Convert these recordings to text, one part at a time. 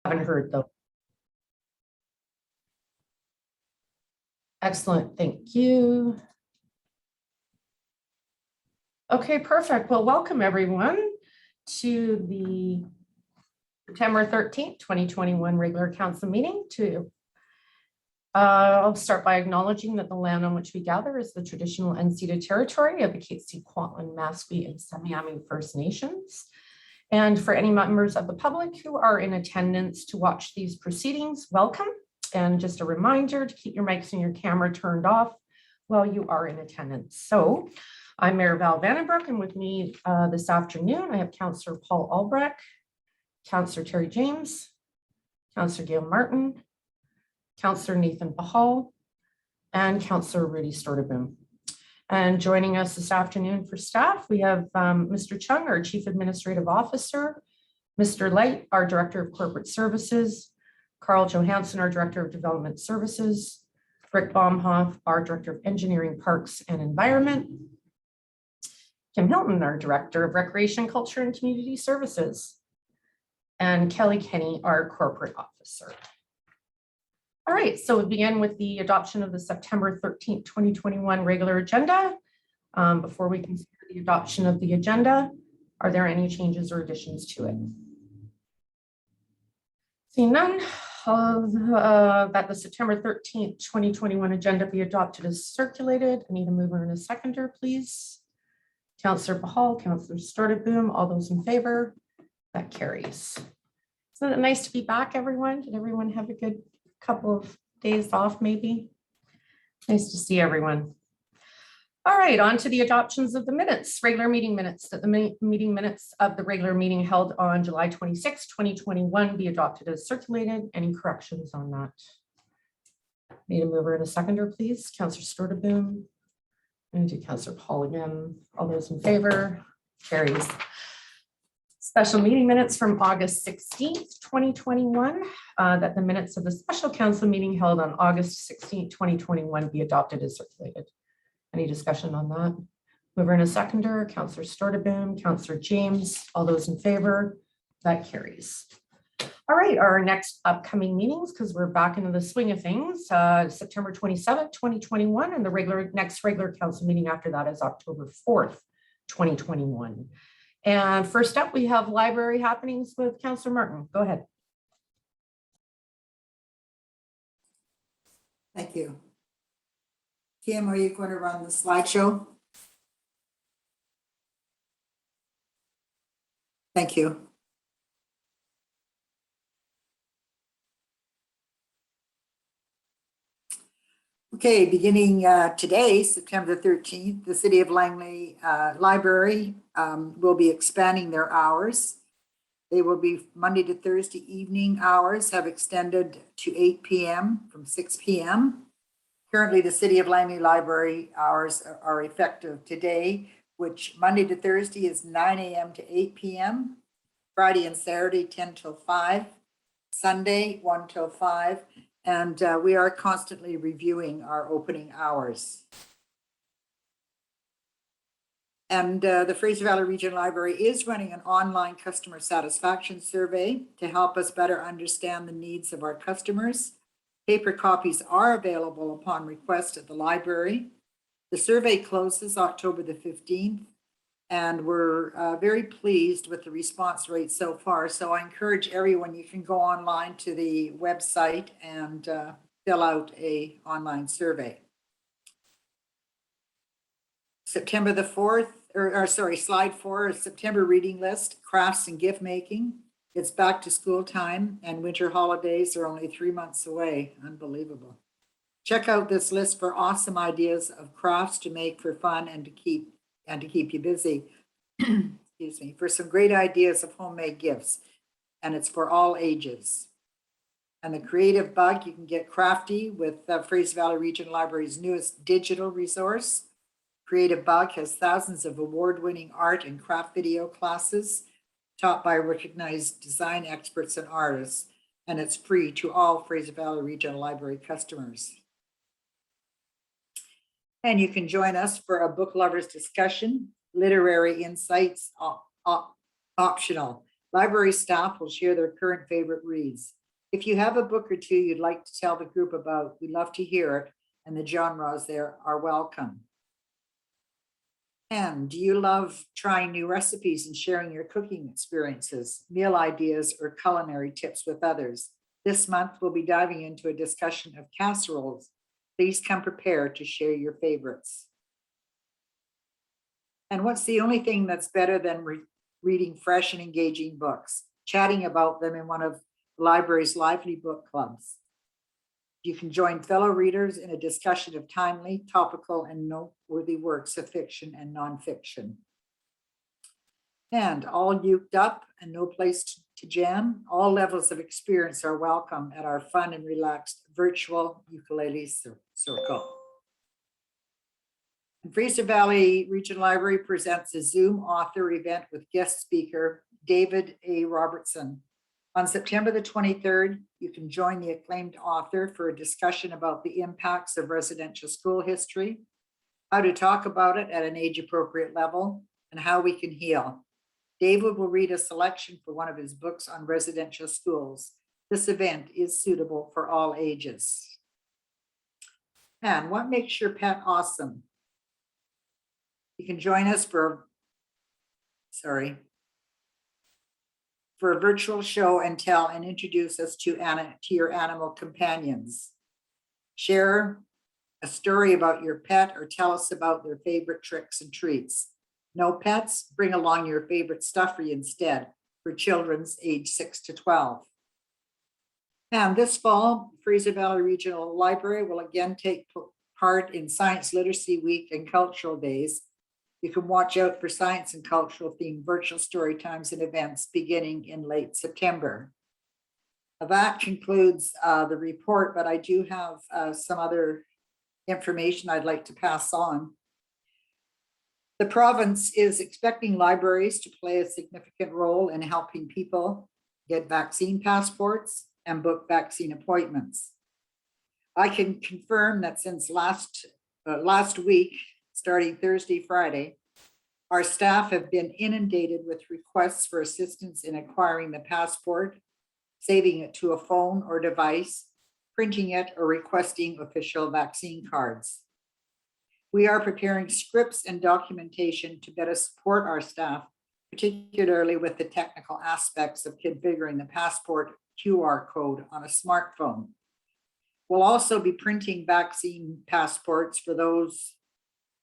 Haven't heard though. Excellent, thank you. Okay, perfect. Well, welcome everyone to the September 13th, 2021 regular council meeting. I'll start by acknowledging that the land on which we gather is the traditional unceded territory of the Kaitsi, Kwantlen, Masqui, and Semiahmoo First Nations. And for any members of the public who are in attendance to watch these proceedings, welcome. And just a reminder to keep your mics and your camera turned off while you are in attendance. So I'm Mayor Val Vandenbroek, and with me this afternoon, I have Councillor Paul Albrecht, Councillor Terry James, Councillor Gail Martin, Councillor Nathan Bahal, and Councillor Rudy Storteboom. And joining us this afternoon for staff, we have Mr. Chung, our Chief Administrative Officer, Mr. Light, our Director of Corporate Services, Carl Johansson, our Director of Development Services, Rick Baumhoff, our Director of Engineering, Parks and Environment, Kim Hilton, our Director of Recreation, Culture and Community Services, and Kelly Kenny, our Corporate Officer. All right, so we begin with the adoption of the September 13th, 2021 regular agenda. Before we consider the adoption of the agenda, are there any changes or additions to it? Seeing none, that the September 13th, 2021 agenda be adopted as circulated. I need a mover and a seconder, please. Councillor Bahal, Councillor Storteboom, all those in favor? That carries. Isn't it nice to be back, everyone? Did everyone have a good couple of days off, maybe? Nice to see everyone. All right, on to the adoptions of the minutes, regular meeting minutes, that the meeting minutes of the regular meeting held on July 26, 2021 be adopted as circulated. Any corrections on that? Need a mover and a seconder, please. Councillor Storteboom. And do Councillor Paul again. All those in favor? Carries. Special meeting minutes from August 16th, 2021, that the minutes of the special council meeting held on August 16th, 2021 be adopted as circulated. Any discussion on that? Mover and a seconder, Councillor Storteboom, Councillor James, all those in favor? That carries. All right, our next upcoming meetings, because we're back into the swing of things, September 27th, 2021, and the next regular council meeting after that is October 4th, 2021. And first up, we have library happenings with Councillor Martin. Go ahead. Thank you. Kim, are you going to run the slideshow? Thank you. Okay, beginning today, September the 13th, the City of Langley Library will be expanding their hours. They will be Monday to Thursday evening hours have extended to 8 p.m. from 6 p.m. Currently, the City of Langley Library hours are effective today, which Monday to Thursday is 9 a.m. to 8 p.m. Friday and Saturday, 10 till 5. Sunday, 1 till 5. And we are constantly reviewing our opening hours. And the Fraser Valley Regional Library is running an online customer satisfaction survey to help us better understand the needs of our customers. Paper copies are available upon request at the library. The survey closes October the 15th, and we're very pleased with the response rate so far. So I encourage everyone, you can go online to the website and fill out an online survey. September the 4th, slide 4 is September reading list, crafts and gift making. It's back to school time and winter holidays are only 3 months away. Unbelievable. Check out this list for awesome ideas of crafts to make for fun and to keep you busy. Excuse me, for some great ideas of homemade gifts. And it's for all ages. And the Creative Bug, you can get crafty with Fraser Valley Regional Library's newest digital resource. Creative Bug has thousands of award-winning art and craft video classes taught by recognized design experts and artists, and it's free to all Fraser Valley Regional Library customers. And you can join us for a book lovers discussion, literary insights optional. Library staff will share their current favorite reads. If you have a book or two you'd like to tell the group about, we'd love to hear it, and the genres there are welcome. And do you love trying new recipes and sharing your cooking experiences, meal ideas, or culinary tips with others? This month, we'll be diving into a discussion of casseroles. Please come prepared to share your favorites. And what's the only thing that's better than reading fresh and engaging books, chatting about them in one of the library's lively book clubs? You can join fellow readers in a discussion of timely, topical, and noteworthy works of fiction and nonfiction. And all uked up and no place to jam, all levels of experience are welcome at our fun and relaxed virtual ukulele circle. And Fraser Valley Regional Library presents a Zoom author event with guest speaker David A. Robertson. On September the 23rd, you can join the acclaimed author for a discussion about the impacts of residential school history, how to talk about it at an age-appropriate level, and how we can heal. David will read a selection for one of his books on residential schools. This event is suitable for all ages. And what makes your pet awesome? You can join us for a virtual show and tell and introduce us to your animal companions. Share a story about your pet or tell us about their favorite tricks and treats. No pets? Bring along your favorite stuffy instead for children's age 6 to 12. And this fall, Fraser Valley Regional Library will again take part in Science Literacy Week and Cultural Days. You can watch out for science and cultural themed virtual story times and events beginning in late September. That concludes the report, but I do have some other information I'd like to pass on. The province is expecting libraries to play a significant role in helping people get vaccine passports and book vaccine appointments. I can confirm that since last week, starting Thursday, Friday, our staff have been inundated with requests for assistance in acquiring the passport, saving it to a phone or device, printing it, or requesting official vaccine cards. We are preparing scripts and documentation to better support our staff, particularly with the technical aspects of configuring the passport QR code on a smartphone. We'll also be printing vaccine passports for those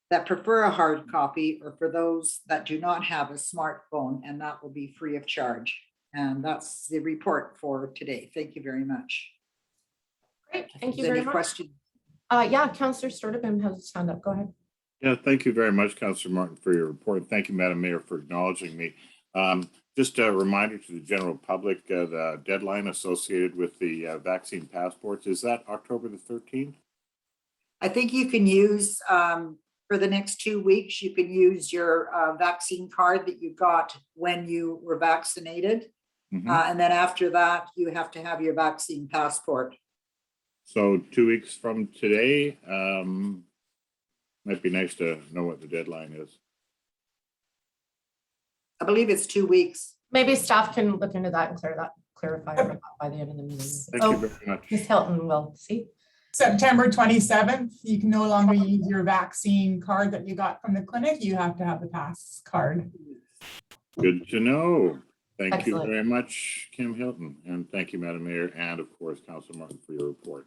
that prefer a hard copy or for those that do not have a smartphone, and that will be free of charge. And that's the report for today. Thank you very much. Great, thank you very much. Any questions? Yeah, Councillor Sturdivant has his hand up. Go ahead. Yeah, thank you very much, Councillor Martin, for your report. Thank you, Madam Mayor, for acknowledging me. Just a reminder to the general public, the deadline associated with the vaccine passports, is that October the 13th? I think you can use, for the next 2 weeks, you can use your vaccine card that you got when you were vaccinated. Mm-hmm. And then after that, you have to have your vaccine passport. So 2 weeks from today, might be nice to know what the deadline is. I believe it's 2 weeks. Maybe staff can look into that and clarify that by the end of the meeting. Thank you very much. Ms. Hilton will see. September 27th, you can no longer use your vaccine card that you got from the clinic. You have to have the pass card. Good to know. Thank Excellent. you very much, Kim Hilton. And thank you, Madam Mayor, and of course, Councillor Martin, for your report.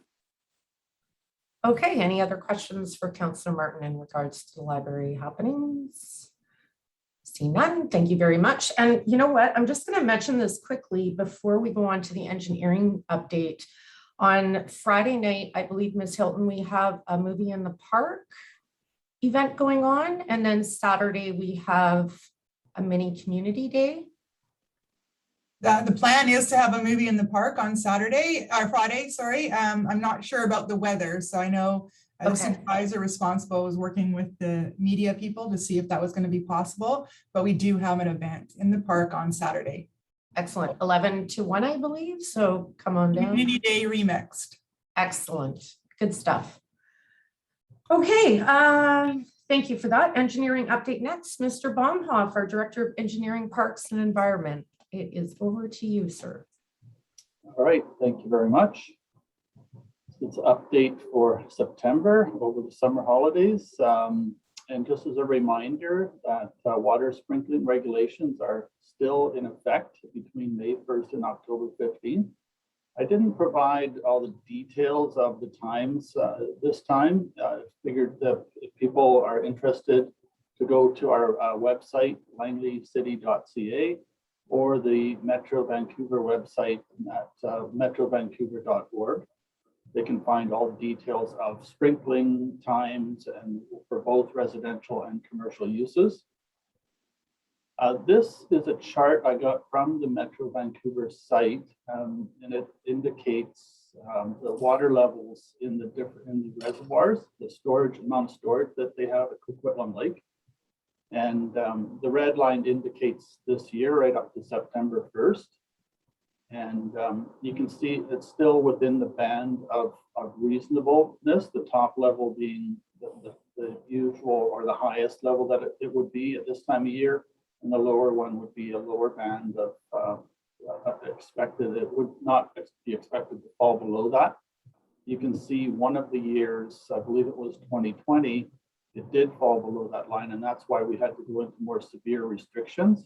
Okay, any other questions for Councillor Martin in regards to the library happenings? See none, thank you very much. And you know what, I'm just going to mention this quickly before we go on to the engineering update. On Friday night, I believe, Ms. Hilton, we have a movie in the park event going on. And then Saturday, we have a mini community day. The plan is to have a movie in the park on Friday, sorry. I'm not sure about the weather. So I know the supervisor responsible was working with the media people to see if that was going to be possible. But we do have an event in the park on Saturday. Excellent. 11 to 1, I believe. So come on down. Community Day remixed. Excellent. Good stuff. Okay. Thank you for that. Engineering update next. Mr. Baumhoff, our Director of Engineering, Parks and Environment. it is over to you, sir. All right, thank you very much. It's an update for September over the summer holidays. And just as a reminder that water sprinkling regulations are still in effect between May 1st and October 15th. I didn't provide all the details of the times this time. Figured that if people are interested to go to our website, langleycity.ca, or the Metro Vancouver website at metrovancouver.org. They can find all the details of sprinkling times and for both residential and commercial uses. This is a chart I got from the Metro Vancouver site, and it indicates the water levels in the reservoirs, the storage amount of storage that they have at Coquitlam Lake. And the red line indicates this year right up to September 1st. And you can see it's still within the band of reasonableness, the top level being the usual or the highest level that it would be at this time of year. And the lower one would be a lower band of expected. It would not be expected to fall below that. You can see one of the years, I believe it was 2020, it did fall below that line, and that's why we had to go into more severe restrictions.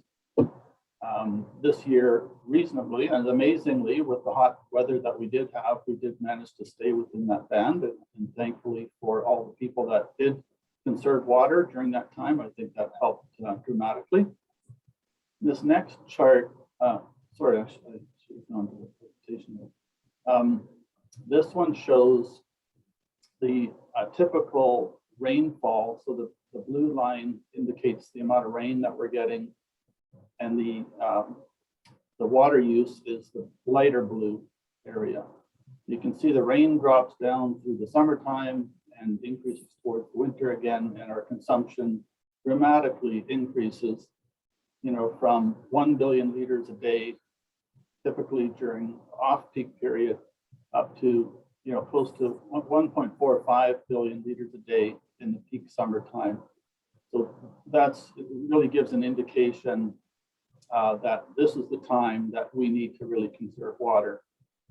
This year, reasonably and amazingly, with the hot weather that we did have, we did manage to stay within that band. And thankfully for all the people that did conserve water during that time, I think that helped dramatically. This next chart, sorry, I should have gone to the presentation. This one shows the typical rainfall. So the blue line indicates the amount of rain that we're getting, and the water use is the lighter blue area. You can see the rain drops down through the summertime and increases towards the winter again, and our consumption dramatically increases, from 1 billion liters a day, typically during off-peak period, up to, close to 1.45 billion liters a day in the peak summertime. So it really gives an indication that this is the time that we need to really conserve water.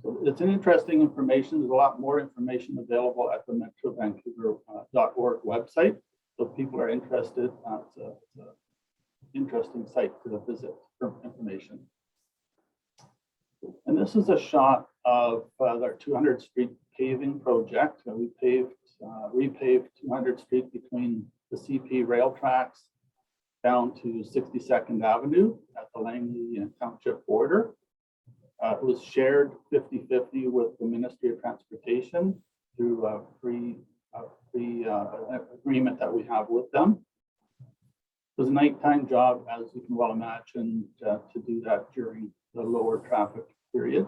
So it's an interesting information. There's a lot more information available at the metrovancouver.org website. So if people are interested, it's an interesting site to visit for information. And this is a shot of our 200th Street paving project. We repaved 200th Street between the CP rail tracks down to 62nd Avenue at the Langley Township border. It was shared 50-50 with the Ministry of Transportation through a free agreement that we have with them. It was a nighttime job, as you can well imagine, to do that during the lower traffic period.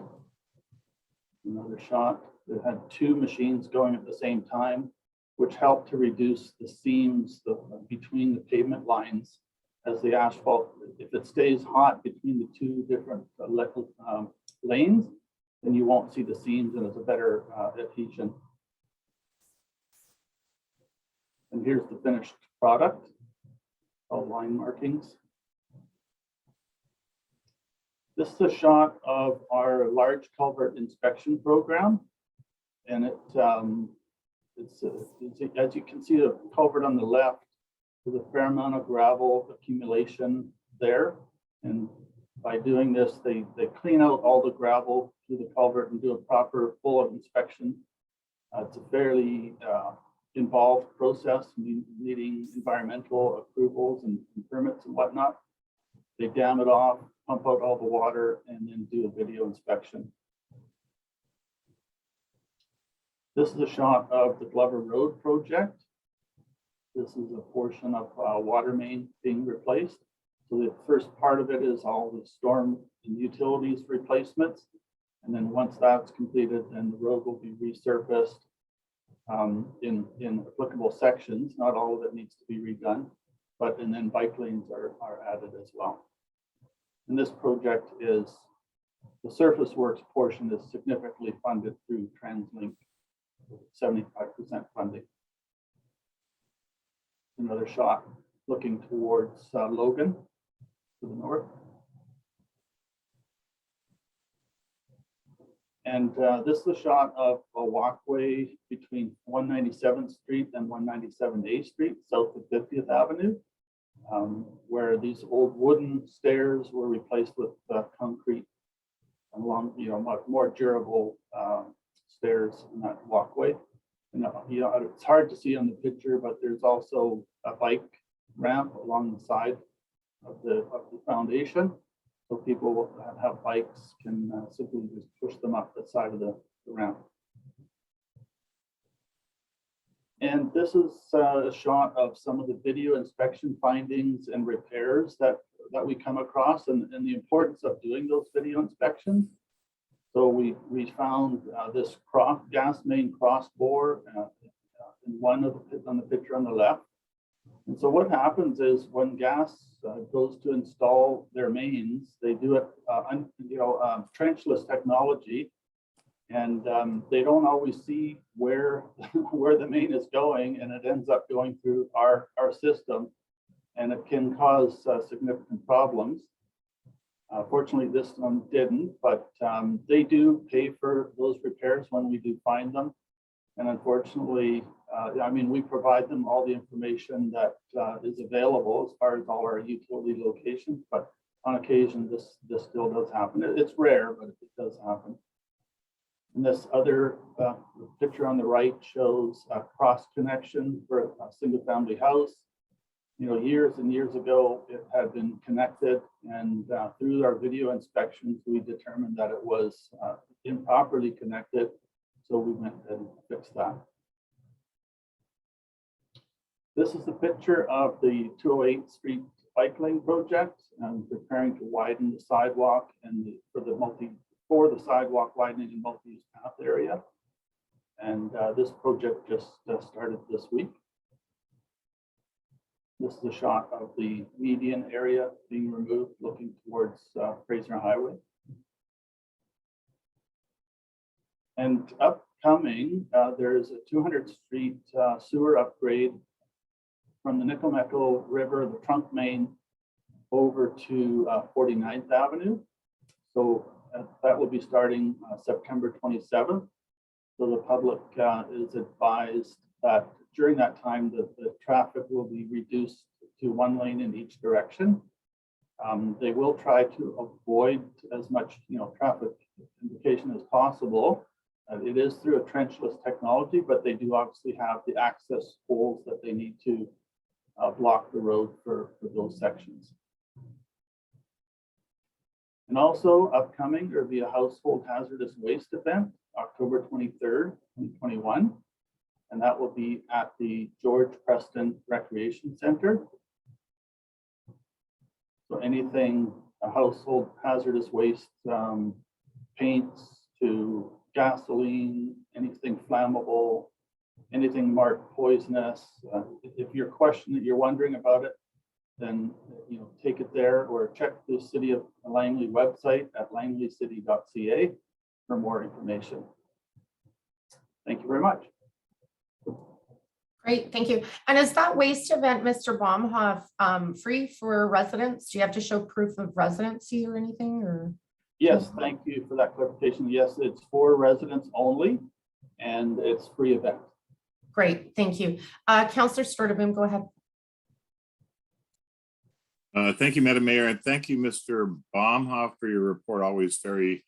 Another shot. It had two machines going at the same time, which helped to reduce the seams between the pavement lines as the asphalt, if it stays hot between the two different lanes, then you won't see the seams and it's a better adhesion. And here's the finished product, all line markings. This is a shot of our large culvert inspection program. And it's as you can see, the culvert on the left, there's a fair amount of gravel accumulation there. And by doing this, they clean out all the gravel through the culvert and do a proper full inspection. It's a fairly involved process, needing environmental approvals and permits and whatnot. They dam it off, pump out all the water, and then do a video inspection. This is a shot of the Glover Road project. This is a portion of water main being replaced. So the first part of it is all the storm and utilities replacements. And then once that's completed, then the road will be resurfaced in applicable sections. Not all of it needs to be redone, and then bike lanes are added as well. And this project is, the surface works portion is significantly funded through TransLink, 75% funding. Another shot looking towards Logan to the north. And this is a shot of a walkway between 197th Street and 197A Street, south of 50th Avenue, where these old wooden stairs were replaced with concrete along, much more durable stairs in that walkway. And, it's hard to see on the picture, but there's also a bike ramp along the side of the foundation. So people that have bikes can simply just push them up the side of the ramp. And this is a shot of some of the video inspection findings and repairs that we come across, and the importance of doing those video inspections. So we found this gas main cross bore in one of on the picture on the left. And so what happens is when gas goes to install their mains, they do it, trenchless technology, and they don't always see where the main is going, and it ends up going through our system, and it can cause significant problems. Fortunately, this one didn't, but they do pay for those repairs when we do find them. And unfortunately, we provide them all the information that is available as far as all our utility locations, but on occasion, this still does happen. It's rare, but it does happen. And this other picture on the right shows a cross connection for a single family house. Years and years ago, it had been connected, and through our video inspections, we determined that it was improperly connected. So we went and fixed that. This is the picture of the 208th Street bike lane project, and preparing to widen the sidewalk and for the sidewalk widening and multi-use path area. And this project just started this week. This is a shot of the median area being removed, looking towards Fraser Highway. And upcoming, there's a 200th Street sewer upgrade from the Nickelmeco River, the trunk main, over to 49th Avenue. So that will be starting September 27th. So the public is advised that during that time, the traffic will be reduced to one lane in each direction. They will try to avoid as much traffic indication as possible. It is through a trenchless technology, but they do obviously have the access holes that they need to block the road for those sections. And also upcoming, there'll be a household hazardous waste event, October 23rd, 2021. And that will be at the George Preston Recreation Center. So anything, a household hazardous waste, paints to gasoline, anything flammable, anything marked poisonous. If you're wondering about it, then take it there, or check the City of Langley website at langleycity.ca for more information. Thank you very much. Great, thank you. And is that waste event, Mr. Baumhoff, free for residents? Do you have to show proof of residency or anything, or? Yes, thank you for that clarification. Yes, it's for residents only, and it's free event. Great, thank you. Councillor Sturdivant, go ahead. Thank you, Madam Mayor, and thank you, Mr. Baumhoff, for your report. Always very,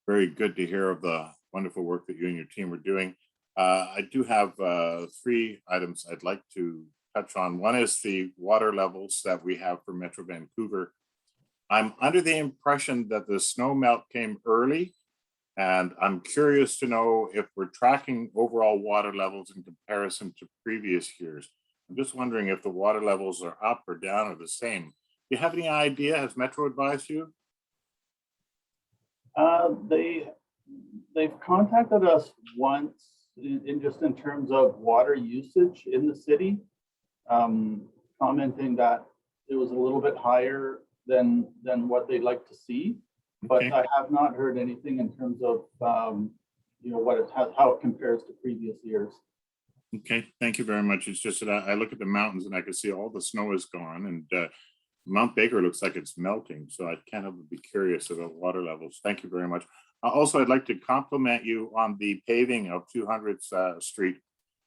very good to hear of the wonderful work that you and your team are doing. I do have 3 items I'd like to touch on. One is the water levels that we have for Metro Vancouver. I'm under the impression that the snow melt came early, and I'm curious to know if we're tracking overall water levels in comparison to previous years. I'm just wondering if the water levels are up or down or the same. Do you have any idea? Has Metro advised you? They've contacted us once in terms of water usage in the city, commenting that it was a little bit higher than what they'd like to see, but Okay. I have not heard anything in terms of how it compares to previous years. Okay, thank you very much. It's just that I look at the mountains and I can see all the snow is gone, and Mount Baker looks like it's melting. So I can't help but be curious about water levels. Thank you very much. Also, I'd like to compliment you on the paving of 200th Street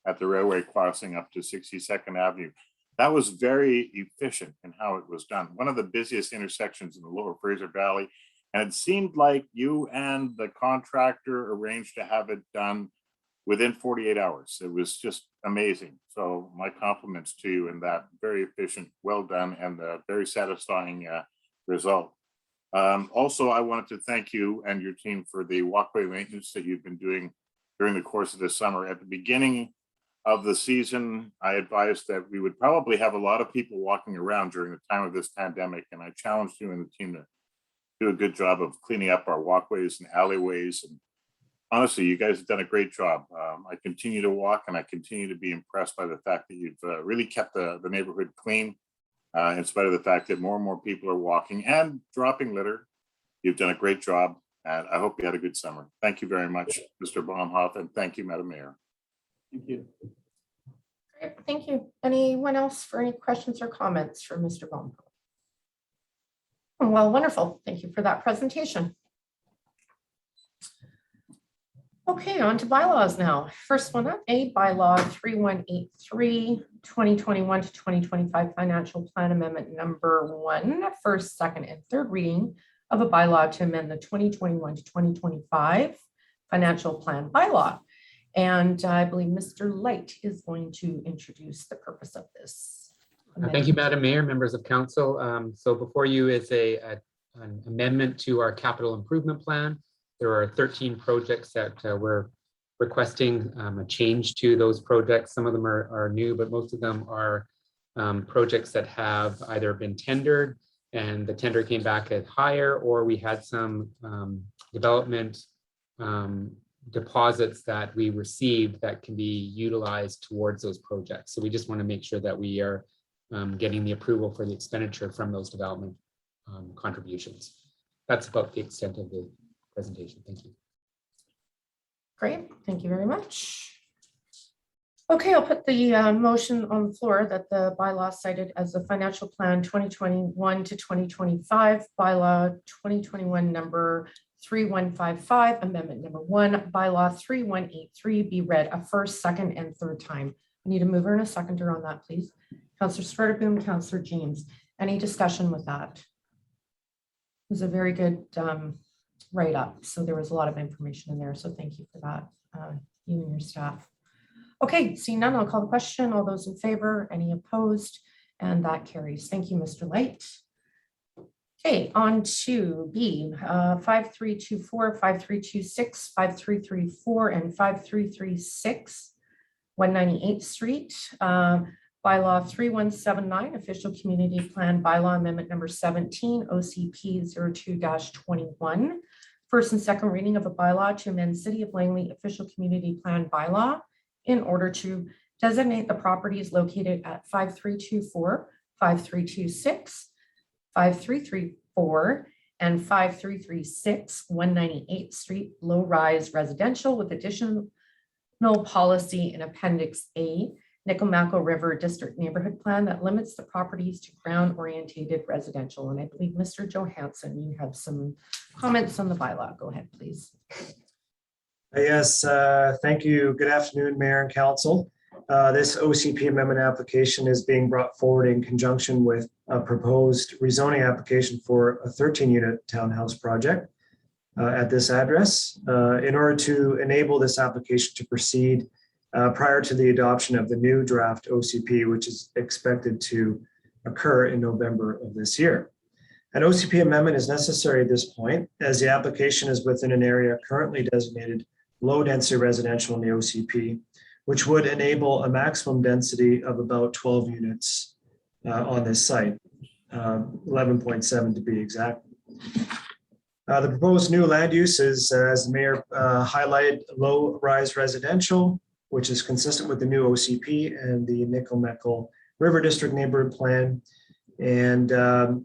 at the railway crossing up to 62nd Avenue. That was very efficient in how it was done. One of the busiest intersections in the Lower Fraser Valley. And it seemed like you and the contractor arranged to have it done within 48 hours. It was just amazing. So my compliments to you in that. Very efficient, well done, and a very satisfying result. Also, I wanted to thank you and your team for the walkway maintenance that you've been doing during the course of this summer. At the beginning of the season, I advised that we would probably have a lot of people walking around during the time of this pandemic, and I challenged you and the team to do a good job of cleaning up our walkways and alleyways. And honestly, you guys have done a great job. I continue to walk, and I continue to be impressed by the fact that you've really kept the neighborhood clean, in spite of the fact that more and more people are walking and dropping litter. You've done a great job, and I hope you had a good summer. Thank you very much, Mr. Baumhoff, and thank you, Madam Mayor. Thank you. Great, thank you. Anyone else for any questions or comments for Mr. Baumhoff? Well, wonderful. Thank you for that presentation. Okay, on to bylaws now. First one up, a bylaw 3183, 2021 to 2025 financial plan amendment number 1, first, second, and third reading of a bylaw to amend the 2021 to 2025 financial plan bylaw. And I believe Mr. Light is going to introduce the purpose of this. Thank you, Madam Mayor, members of council. So before you is an amendment to our capital improvement plan. There are 13 projects that we're requesting a change to those projects. Some of them are new, but most of them are projects that have either been tendered and the tender came back at higher, or we had some development deposits that we received that can be utilized towards those projects. So we just want to make sure that we are getting the approval for the expenditure from those development contributions. That's about the extent of the presentation. Thank you. Great, thank you very much. Okay, I'll put the motion on the floor that the bylaw cited as the financial plan 2021 to 2025, bylaw 2021 number 3155, amendment number 1, bylaw 3183 be read a first, second, and third time. I need a mover and a seconder on that, please. Councillor Sturtevant, Councillor James. Any discussion with that? It was a very good write-up, so there was a lot of information in there, so thank you for that, you and your staff. Okay, seeing none, I'll call the question. All those in favor, any opposed, and that carries. Thank you, Mr. Light. Okay, on to B, 5324, 5326, 5334, and 5336, 198th Street. Bylaw 3179, official community plan bylaw amendment number 17, OCP 02-21. First and second reading of a bylaw to amend City of Langley official community plan bylaw in order to designate the properties located at 5324, 5326, 5334, and 5336, 198th Street, low-rise residential with additional policy in Appendix A, Nickel River District Neighborhood Plan that limits the properties to ground-orientated residential. And I believe Mr. Johansson, you have some comments on the bylaw. Go ahead, please. Yes, thank you. Good afternoon, Mayor and Council. This OCP amendment application is being brought forward in conjunction with a proposed rezoning application for a 13-unit townhouse project at this address. In order to enable this application to proceed prior to the adoption of the new draft OCP, which is expected to occur in November of this year. An OCP amendment is necessary at this point, as the application is within an area currently designated low-density residential in the OCP, which would enable a maximum density of about 12 units on this site, 11.7 to be exact. The proposed new land use is, as the mayor highlighted, low-rise residential, which is consistent with the new OCP and the Nickel River District Neighborhood Plan, and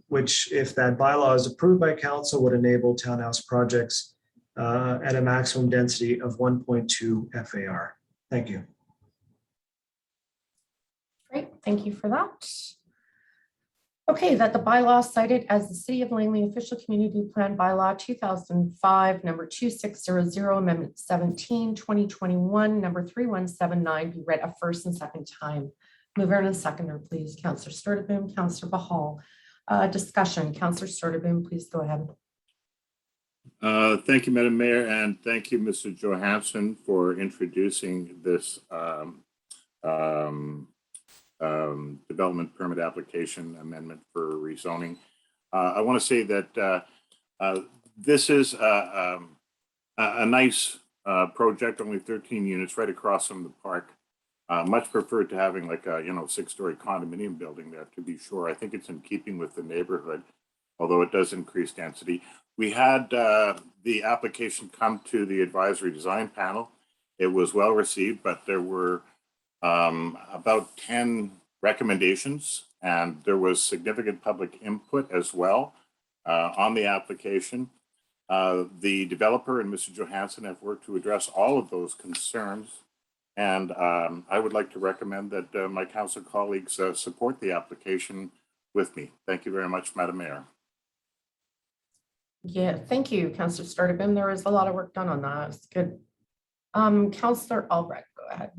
which, if that bylaw is approved by council, would enable townhouse projects at a maximum density of 1.2 FAR. Thank you. Great, thank you for that. Okay, that the bylaw cited as the City of Langley Official Community Plan Bylaw 2005, number 2600, Amendment 17, 2021, number 3179 be read a first and second time. Mover and a seconder, please. Councillor Sturdivant, Councillor Bahal. Discussion, Councillor Sturdivant, please go ahead. Thank you, Madam Mayor, and thank you, Mr. Johansson, for introducing this development permit application amendment for rezoning. I want to say that this is a nice project, only 13 units right across from the park. Much preferred to having like a 6-story condominium building there, to be sure. I think it's in keeping with the neighborhood, although it does increase density. We had the application come to the advisory design panel. It was well received, but there were about 10 recommendations, and there was significant public input as well on the application. The developer and Mr. Johansson have worked to address all of those concerns, and I would like to recommend that my council colleagues support the application with me. Thank you very much, Madam Mayor. Yeah, thank you, Councillor Sturdivant. There was a lot of work done on that. It's good. Councillor Albrecht, go ahead.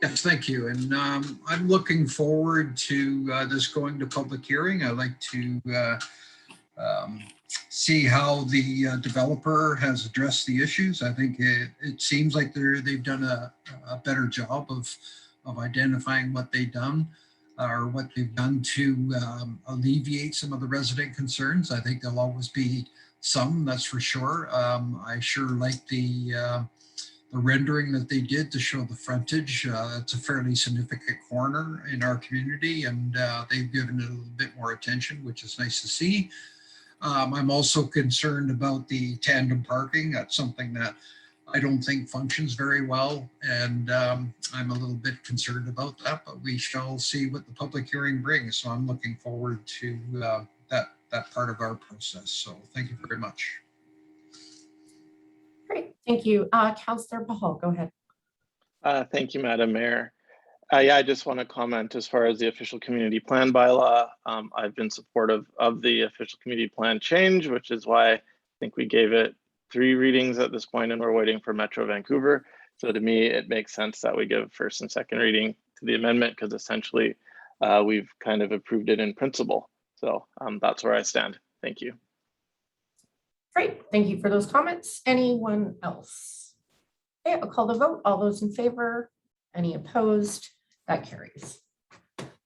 Yes, thank you. And I'm looking forward to this going to public hearing. I'd like to see how the developer has addressed the issues. I think it seems like they've done a better job of identifying what they've done to alleviate some of the resident concerns. I think there'll always be some, that's for sure. I sure like the rendering that they did to show the frontage. It's a fairly significant corner in our community, and they've given it a little bit more attention, which is nice to see. I'm also concerned about the tandem parking. That's something that I don't think functions very well, and I'm a little bit concerned about that, but we shall see what the public hearing brings. So I'm looking forward to that part of our process. So thank you very much. Great, thank you. Councillor Bahal, go ahead. Thank you, Madam Mayor. Yeah, I just want to comment as far as the official community plan bylaw. I've been supportive of the official community plan change, which is why I think we gave it 3 readings at this point, and we're waiting for Metro Vancouver. So to me, it makes sense that we give first and second reading to the amendment, because essentially we've kind of approved it in principle. So that's where I stand. Thank you. Great, thank you for those comments. Anyone else? Okay, I'll call the vote. All those in favor? Any opposed? That carries.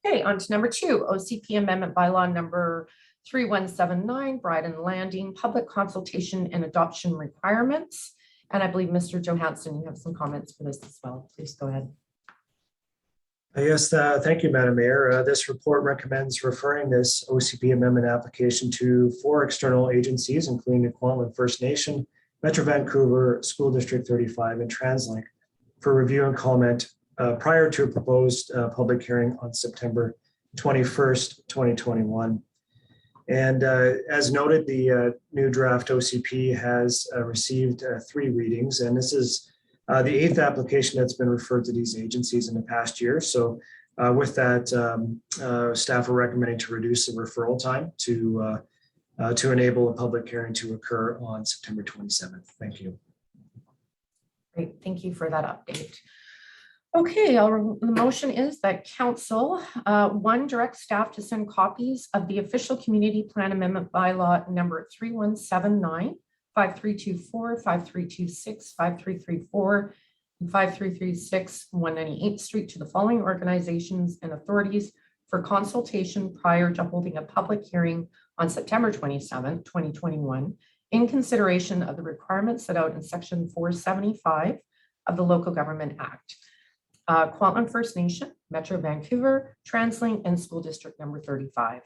Okay, on to number 2, OCP Amendment Bylaw number 3179, Bryden Landing, public consultation and adoption requirements. And I believe Mr. Johansson, you have some comments for this as well. Please go ahead. Yes, thank you, Madam Mayor. This report recommends referring this OCP amendment application to 4 external agencies, including the Kwantlen First Nation, Metro Vancouver, School District 35, and TransLink for review and comment prior to a proposed public hearing on September 21st, 2021. And as noted, the new draft OCP has received 3 readings, and this is the 8th application that's been referred to these agencies in the past year. So with that, staff are recommending to reduce the referral time to enable a public hearing to occur on September 27th. Thank you. Great, thank you for that update. Okay, the motion is that council, 1, direct staff to send copies of the official community plan amendment bylaw number 3179, 5324, 5326, 5334, and 5336, 198th Street to the following organizations and authorities for consultation prior to holding a public hearing on September 27, 2021, in consideration of the requirements set out in Section 475 of the Local Government Act. Kwantlen First Nation, Metro Vancouver, TransLink, and School District number 35.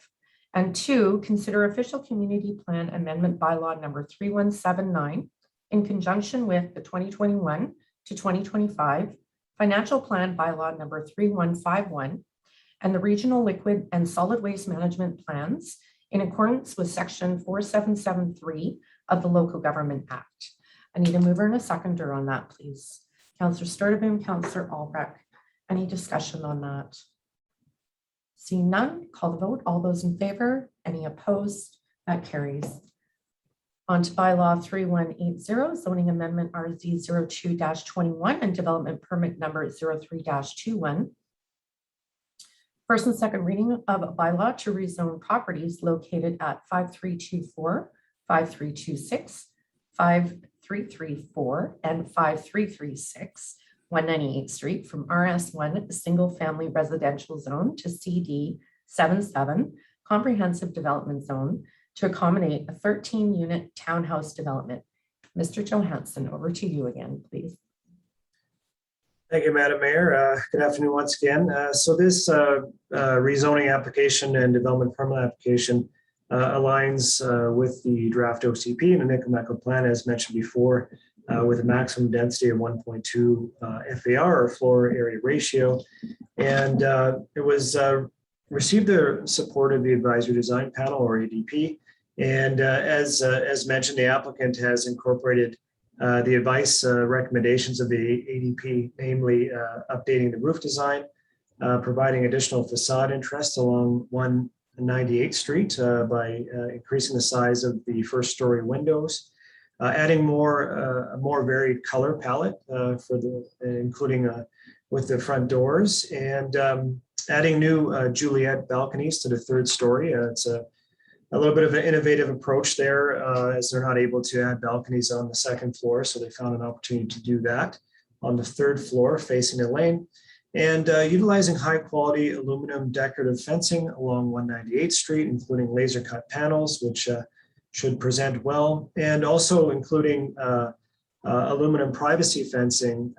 And 2, consider official community plan amendment bylaw number 3179 in conjunction with the 2021 to 2025 financial plan bylaw number 3151 and the regional liquid and solid waste management plans in accordance with Section 4773 of the Local Government Act. I need a mover and a seconder on that, please. Councillor Sturdivant, Councillor Albrecht. Any discussion on that? Seeing none, call the vote. All those in favor, any opposed, that carries. On to bylaw 3180, zoning amendment RZ 02-21 and development permit number 03-21. First and second reading of a bylaw to rezone properties located at 5324, 5326, 5334, and 5336, 198th Street from RS1 single family residential zone to CD 77 comprehensive development zone to accommodate a 13-unit townhouse development. Mr. Johansson, over to you again, please. Thank you, Madam Mayor. Good afternoon once again. So this rezoning application and development permit application aligns with the draft OCP and the Nikomeco plan, as mentioned before, with a maximum density of 1.2 FAR or floor area ratio. And it was received the support of the Advisory Design Panel, or ADP. And as mentioned, the applicant has incorporated the advice recommendations of the ADP, namely updating the roof design, providing additional facade interest along 198th Street by increasing the size of the first story windows, adding a more varied color palette including with the front doors, and adding new Juliet balconies to the third story. It's a little bit of an innovative approach there, as they're not able to add balconies on the second floor. So they found an opportunity to do that on the third floor facing the lane, and utilizing high quality aluminum decorative fencing along 198th Street, including laser cut panels, which should present well, and also including aluminum privacy fencing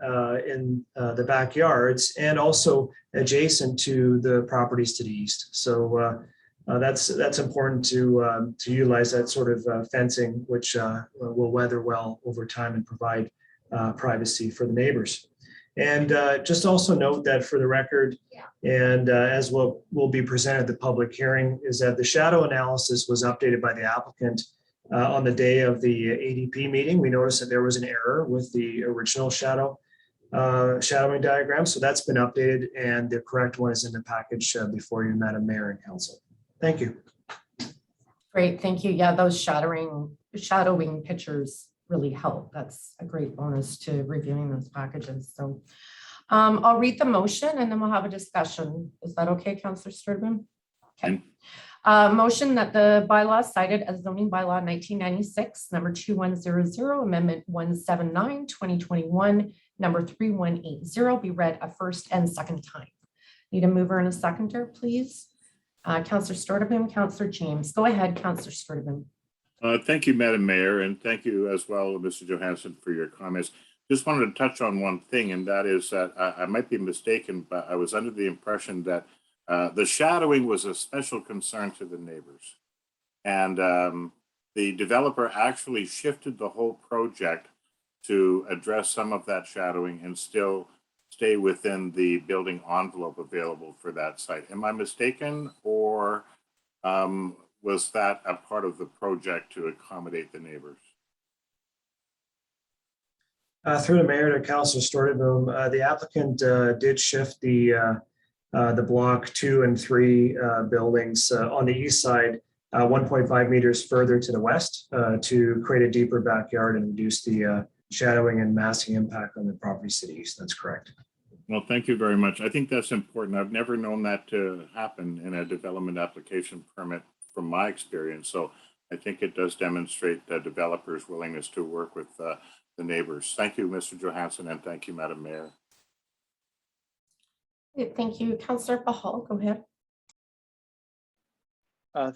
in the backyards and also adjacent to the properties to the east. So that's important to utilize that sort of fencing, which will weather well over time and provide privacy for the neighbors. And just also note that for the record, and as will be presented at the public hearing, is that the shadow analysis was updated by the applicant on the day of the ADP meeting. We noticed that there was an error with the original shadowing diagram. So that's been updated, and the correct one is in the package before you, Madam Mayor and Council. Thank you. Great, thank you. Yeah, those shadowing pictures really help. That's a great bonus to reviewing those packages. So I'll read the motion and then we'll have a discussion. Is that okay, Councillor Sturtevant? Okay. Motion that the bylaw cited as zoning bylaw 1996, number 2100, amendment 179, 2021, number 3180 be read a first and second time. Need a mover and a seconder, please. Councillor Sturtevant, Councillor James. Go ahead, Councillor Sturtevant. Thank you, Madam Mayor, and thank you as well, Mr. Johansson, for your comments. Just wanted to touch on one thing, and that is that I might be mistaken, but I was under the impression that the shadowing was a special concern to the neighbors. And the developer actually shifted the whole project to address some of that shadowing and still stay within the building envelope available for that site. Am I mistaken, or was that a part of the project to accommodate the neighbors? Through the mayor to Councillor Sturtevant, the applicant did shift the block 2 and 3 buildings on the east side 1.5 meters further to the west to create a deeper backyard and reduce the shadowing and massing impact on the properties to the east. That's correct. Well, thank you very much. I think that's important. I've never known that to happen in a development application permit from my experience. So I think it does demonstrate the developer's willingness to work with the neighbors. Thank you, Mr. Johansson, and thank you, Madam Mayor. Thank you. Councillor Bahal, go ahead.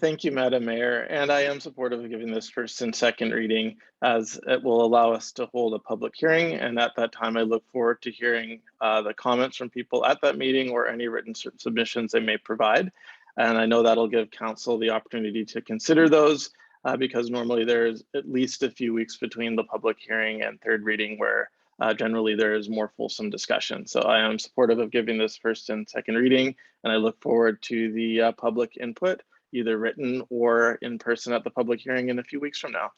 Thank you, Madam Mayor, and I am supportive of giving this first and second reading, as it will allow us to hold a public hearing. And at that time, I look forward to hearing the comments from people at that meeting or any written submissions they may provide. And I know that'll give council the opportunity to consider those because normally there's at least a few weeks between the public hearing and third reading where generally there is more fulsome discussion. So I am supportive of giving this first and second reading, and I look forward to the public input, either written or in person at the public hearing in a few weeks from now.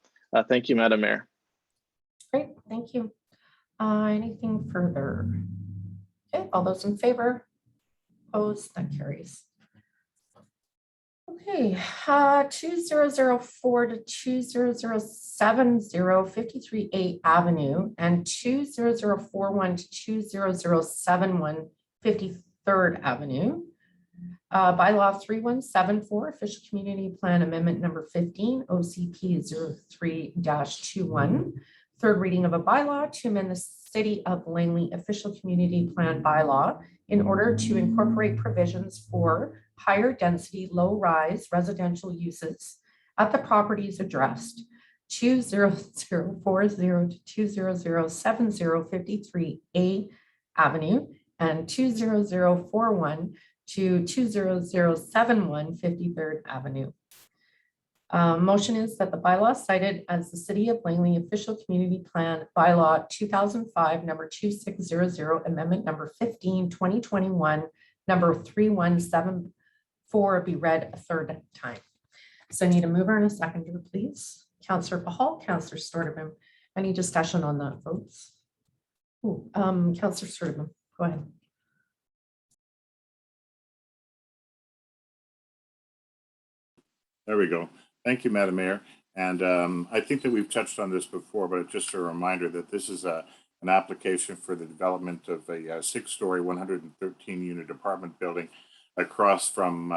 Thank you, Madam Mayor. Great, thank you. Anything further? Okay, all those in favor? Opposed? That carries. Okay, 2004 to 2070 53A Avenue and 20041 to 20071 53rd Avenue. Bylaw 3174, Official Community Plan Amendment number 15, OCP 03-21. Third reading of a bylaw to amend the City of Langley Official Community Plan Bylaw in order to incorporate provisions for higher density, low rise residential uses at the properties addressed 20040 to 20070 53A Avenue and 20041 to 20071 53rd Avenue. Motion is that the bylaw cited as the City of Langley Official Community Plan Bylaw 2005, number 2600, Amendment number 15, 2021, number 3174 be read a third time. So I need a mover and a seconder, please. Councillor Pahal, Councillor Sturdivant. Any discussion on that, folks? Councillor Sturdivant, go ahead. There we go. Thank you, Madam Mayor. And I think that we've touched on this before, but just a reminder that this is an application for the development of a 6-story, 113-unit apartment building across from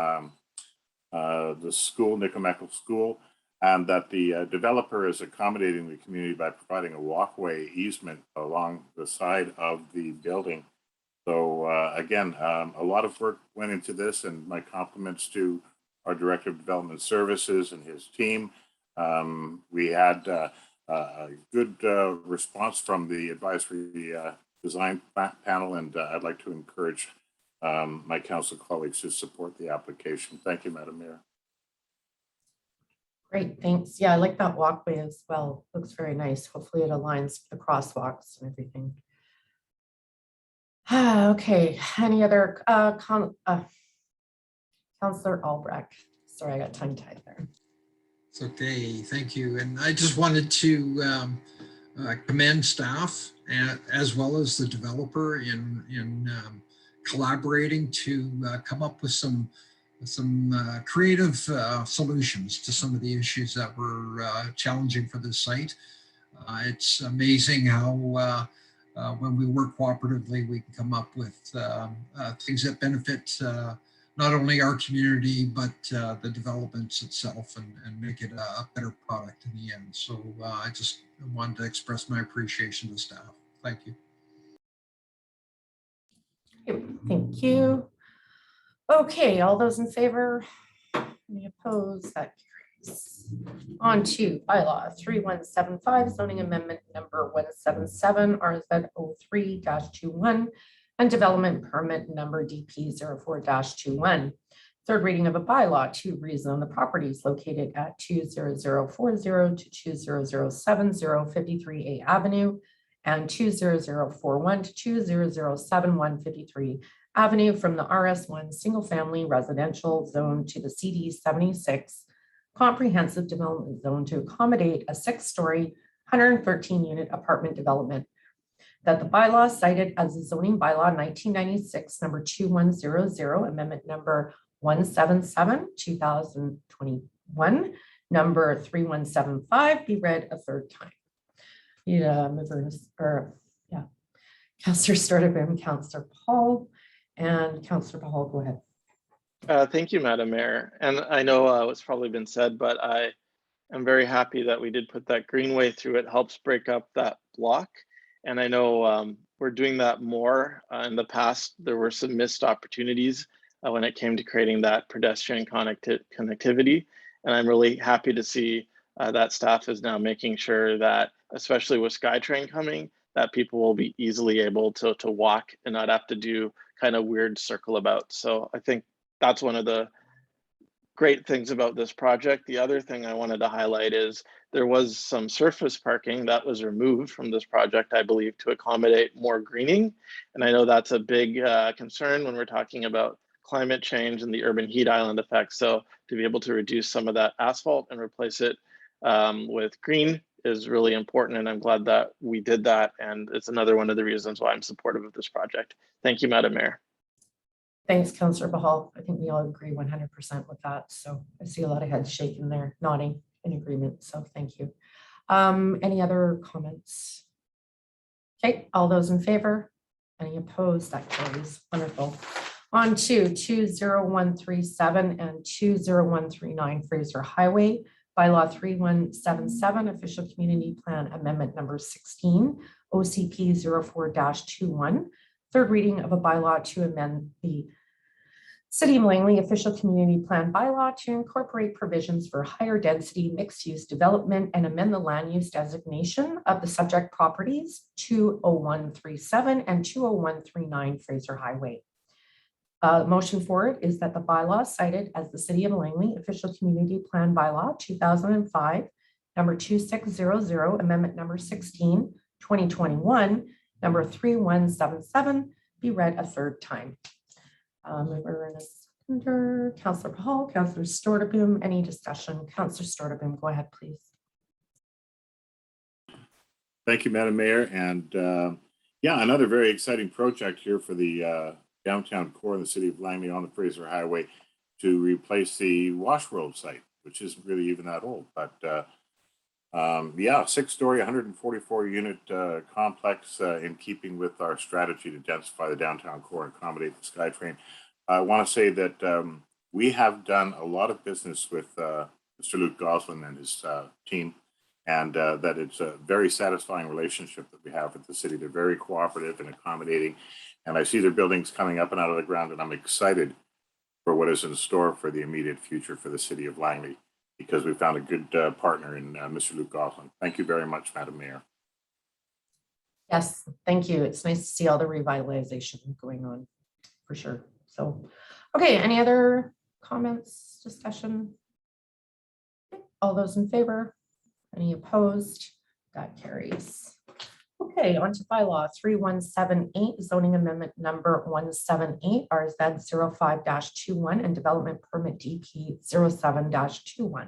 the school, Nickel School, and that the developer is accommodating the community by providing a walkway easement along the side of the building. So again, a lot of work went into this, and my compliments to our Director of Development Services and his team. We had a good response from the advisory design panel, and I'd like to encourage my council colleagues to support the application. Thank you, Madam Mayor. Great, thanks. Yeah, I like that walkway as well. Looks very nice. Hopefully it aligns with the crosswalks and everything. Okay, any other Councillor Albrecht. Sorry, I got tongue tied there. It's okay, thank you. And I just wanted to commend staff as well as the developer in collaborating to come up with some creative solutions to some of the issues that were challenging for this site. It's amazing how when we work cooperatively, we can come up with things that benefit not only our community, but the developments itself, and make it a better product in the end. So I just wanted to express my appreciation to staff. Thank you. Thank you. Okay, all those in favor? Any opposed? That carries. On to bylaw 3175, zoning amendment number 177, RZ03-21, and development permit number DP 04-21. Third reading of a bylaw to rezone the properties located at 20040 to 20070 53A Avenue and 20041 to 20071 53 Avenue from the RS1 single family residential zone to the CD 76 comprehensive development zone to accommodate a 6-story, 113-unit apartment development. That the bylaw cited as the zoning bylaw 1996, number 2100, amendment number 177, 2021, number 3175 be read a third time. Councillor Sturdivant, Councillor Paul, and Councillor Pahal, go ahead. Thank you, Madam Mayor. And I know it's probably been said, but I am very happy that we did put that greenway through. It helps break up that block. And I know we're doing that more. In the past, there were some missed opportunities when it came to creating that pedestrian connectivity. And I'm really happy to see that staff is now making sure that, especially with SkyTrain coming, that people will be easily able to walk and not have to do kind of weird circle about. So I think that's one of the great things about this project. The other thing I wanted to highlight is there was some surface parking that was removed from this project, I believe, to accommodate more greening. And I know that's a big concern when we're talking about climate change and the urban heat island effect. So to be able to reduce some of that asphalt and replace it with green is really important. And I'm glad that we did that. And it's another one of the reasons why I'm supportive of this project. Thank you, Madam Mayor. Thanks, Councillor Bahal. I think we all agree 100% with that. So I see a lot of heads shaking there, nodding in agreement. So thank you. Any other comments? Okay, all those in favor? Any opposed? That carries. Wonderful. On to 20137 and 20139 Fraser Highway, Bylaw 3177, Official Community Plan Amendment number 16, OCP 04-21, third reading of a bylaw to amend the City of Langley Official Community Plan Bylaw to incorporate provisions for higher density mixed-use development and amend the land use designation of the subject properties 20137 and 20139 Fraser Highway. Motion for it is that the bylaw cited as the City of Langley Official Community Plan Bylaw 2005, number 2600, Amendment number 16, 2021, number 3177, be read a third time. Mover and a seconder, Councillor Hall, Councillor Stortaboom, any discussion? Councillor Stortaboom, go ahead, please. Thank you, Madam Mayor. And yeah, another very exciting project here for the downtown core in the City of Langley on the Fraser Highway to replace the Wash World site, which isn't really even that old. But yeah, 6-story, 144 unit complex in keeping with our strategy to densify the downtown core and accommodate the SkyTrain. I want to say that we have done a lot of business with Mr. Luke Goslin and his team, and that it's a very satisfying relationship that we have with the city. They're very cooperative and accommodating, and I see their buildings coming up and out of the ground, and I'm excited for what is in store for the immediate future for the City of Langley, because we found a good partner in Mr. Luke Goslin. Thank you very much, Madam Mayor. Yes, thank you. It's nice to see all the revitalization going on for sure. So, okay, any other comments, discussion? All those in favor? Any opposed? That carries. Okay, on to bylaw 3178, zoning amendment number 178, RZ 05-21 and development permit DP 07-21.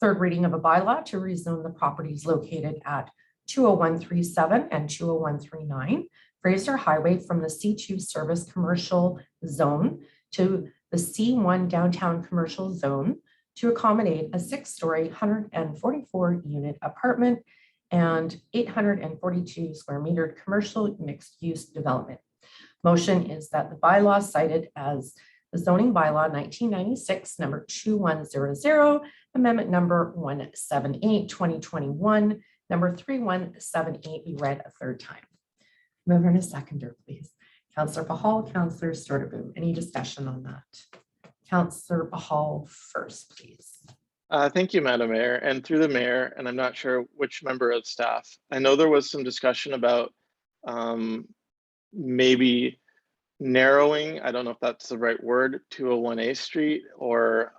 Third reading of a bylaw to rezone the properties located at 20137 and 20139 Fraser Highway from the C2 service commercial zone to the C1 downtown commercial zone to accommodate a 6-story, 144 unit apartment and 842 square meter commercial mixed use development. Motion is that the bylaw cited as the zoning bylaw 1996 number 2100, amendment number 178, 2021, number 3178 be read a third time. Mover and a seconder, please. Councillor Bahal, Councillor Stortaboom. Any discussion on that? Councillor Bahal first, please. Thank you, Madam Mayor, and through the mayor, and I'm not sure which member of staff. I know there was some discussion about maybe narrowing, I don't know if that's the right word, 201A Street, or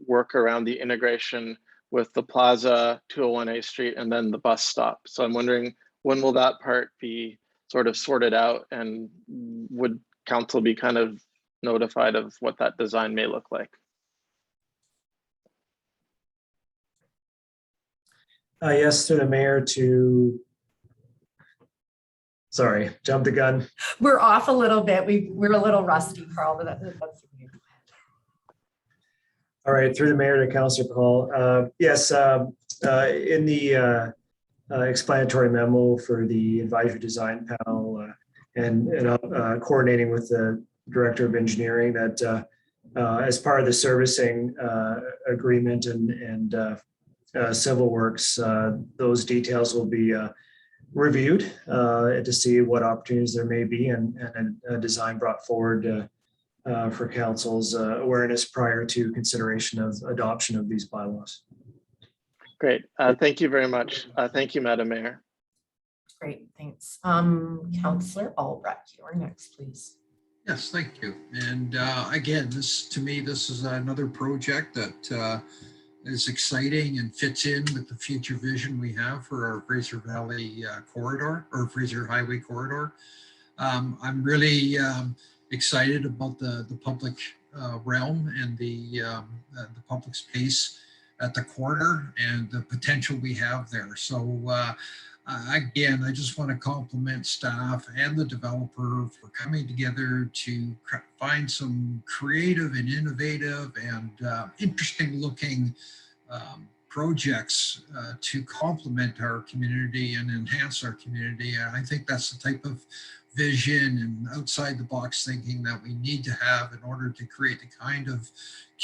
work around the integration with the plaza, 201A Street, and then the bus stop. So I'm wondering, when will that part be sort of sorted out, and would council be kind of notified of what that design may look like? Yes, to the mayor to, sorry, jump the gun. We're off a little bit. We're a little rusty, Carl, but that's All right, through the mayor to Councillor Paul. Yes, in the explanatory memo for the advisory design panel and coordinating with the director of engineering that as part of the servicing agreement and civil works, those details will be reviewed to see what opportunities there may be and a design brought forward for council's awareness prior to consideration of adoption of these bylaws. Great, thank you very much. Thank you, Madam Mayor. great. Thanks. Councillor Albrecht, you're next, please. Yes, thank you. And again, to me, this is another project that is exciting and fits in with the future vision we have for our Fraser Valley corridor or Fraser Highway corridor. I'm really excited about the public realm and the public space at the corner and the potential we have there. So Again, I just want to compliment staff and the developer for coming together to find some creative and innovative and interesting looking projects to complement our community and enhance our community. And I think that's the type of vision and outside the box thinking that we need to have in order to create the kind of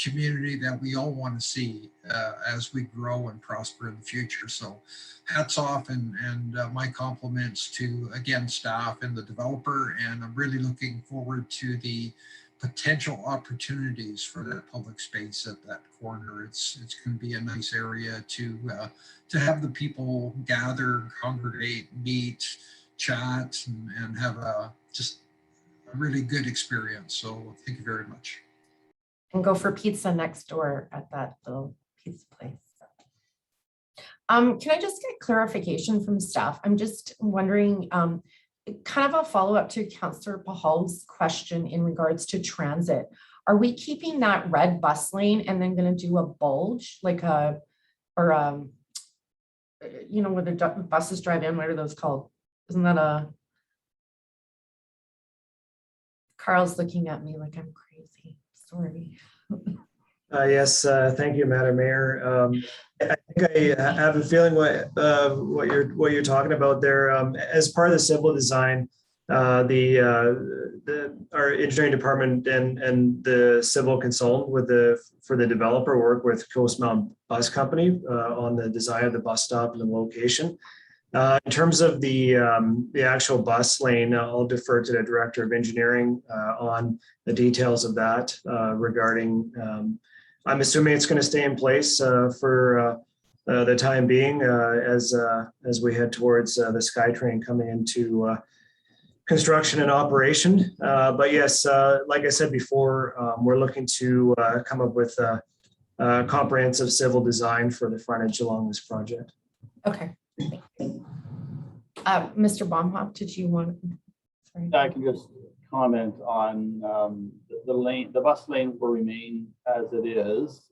community that we all want to see as we grow and prosper in the future. So hats off and my compliments to, again, staff and the developer. And I'm really looking forward to the potential opportunities for that public space at that corner. It's going to be a nice area to have the people gather, congregate, meet, chat, and have just a really good experience. So thank you very much. And go for pizza next door at that little pizza place. Can I just get clarification from staff? I'm just wondering, kind of a follow-up to Councillor Pahal's question in regards to transit. Are we keeping that red bus lane and then going to do a bulge like where the buses drive in? What are those called? Isn't that a... Carl's looking at me like I'm crazy. Sorry. Yes, thank you, Madam Mayor. I think I have a feeling what you're talking about there. As part of the civil design, our engineering department and the civil consultant for the developer work with Coast Mountain Bus Company on the design of the bus stop and the location. In terms of the actual bus lane, I'll defer to the Director of Engineering on the details of that regarding. I'm assuming it's going to stay in place for the time being as we head towards the SkyTrain coming into construction and operation. But yes, like I said before, we're looking to come up with a comprehensive civil design for the frontage along this project. Okay. Mr. Baumhoff, did you want? Sorry. I can just comment on the bus lane will remain as it is.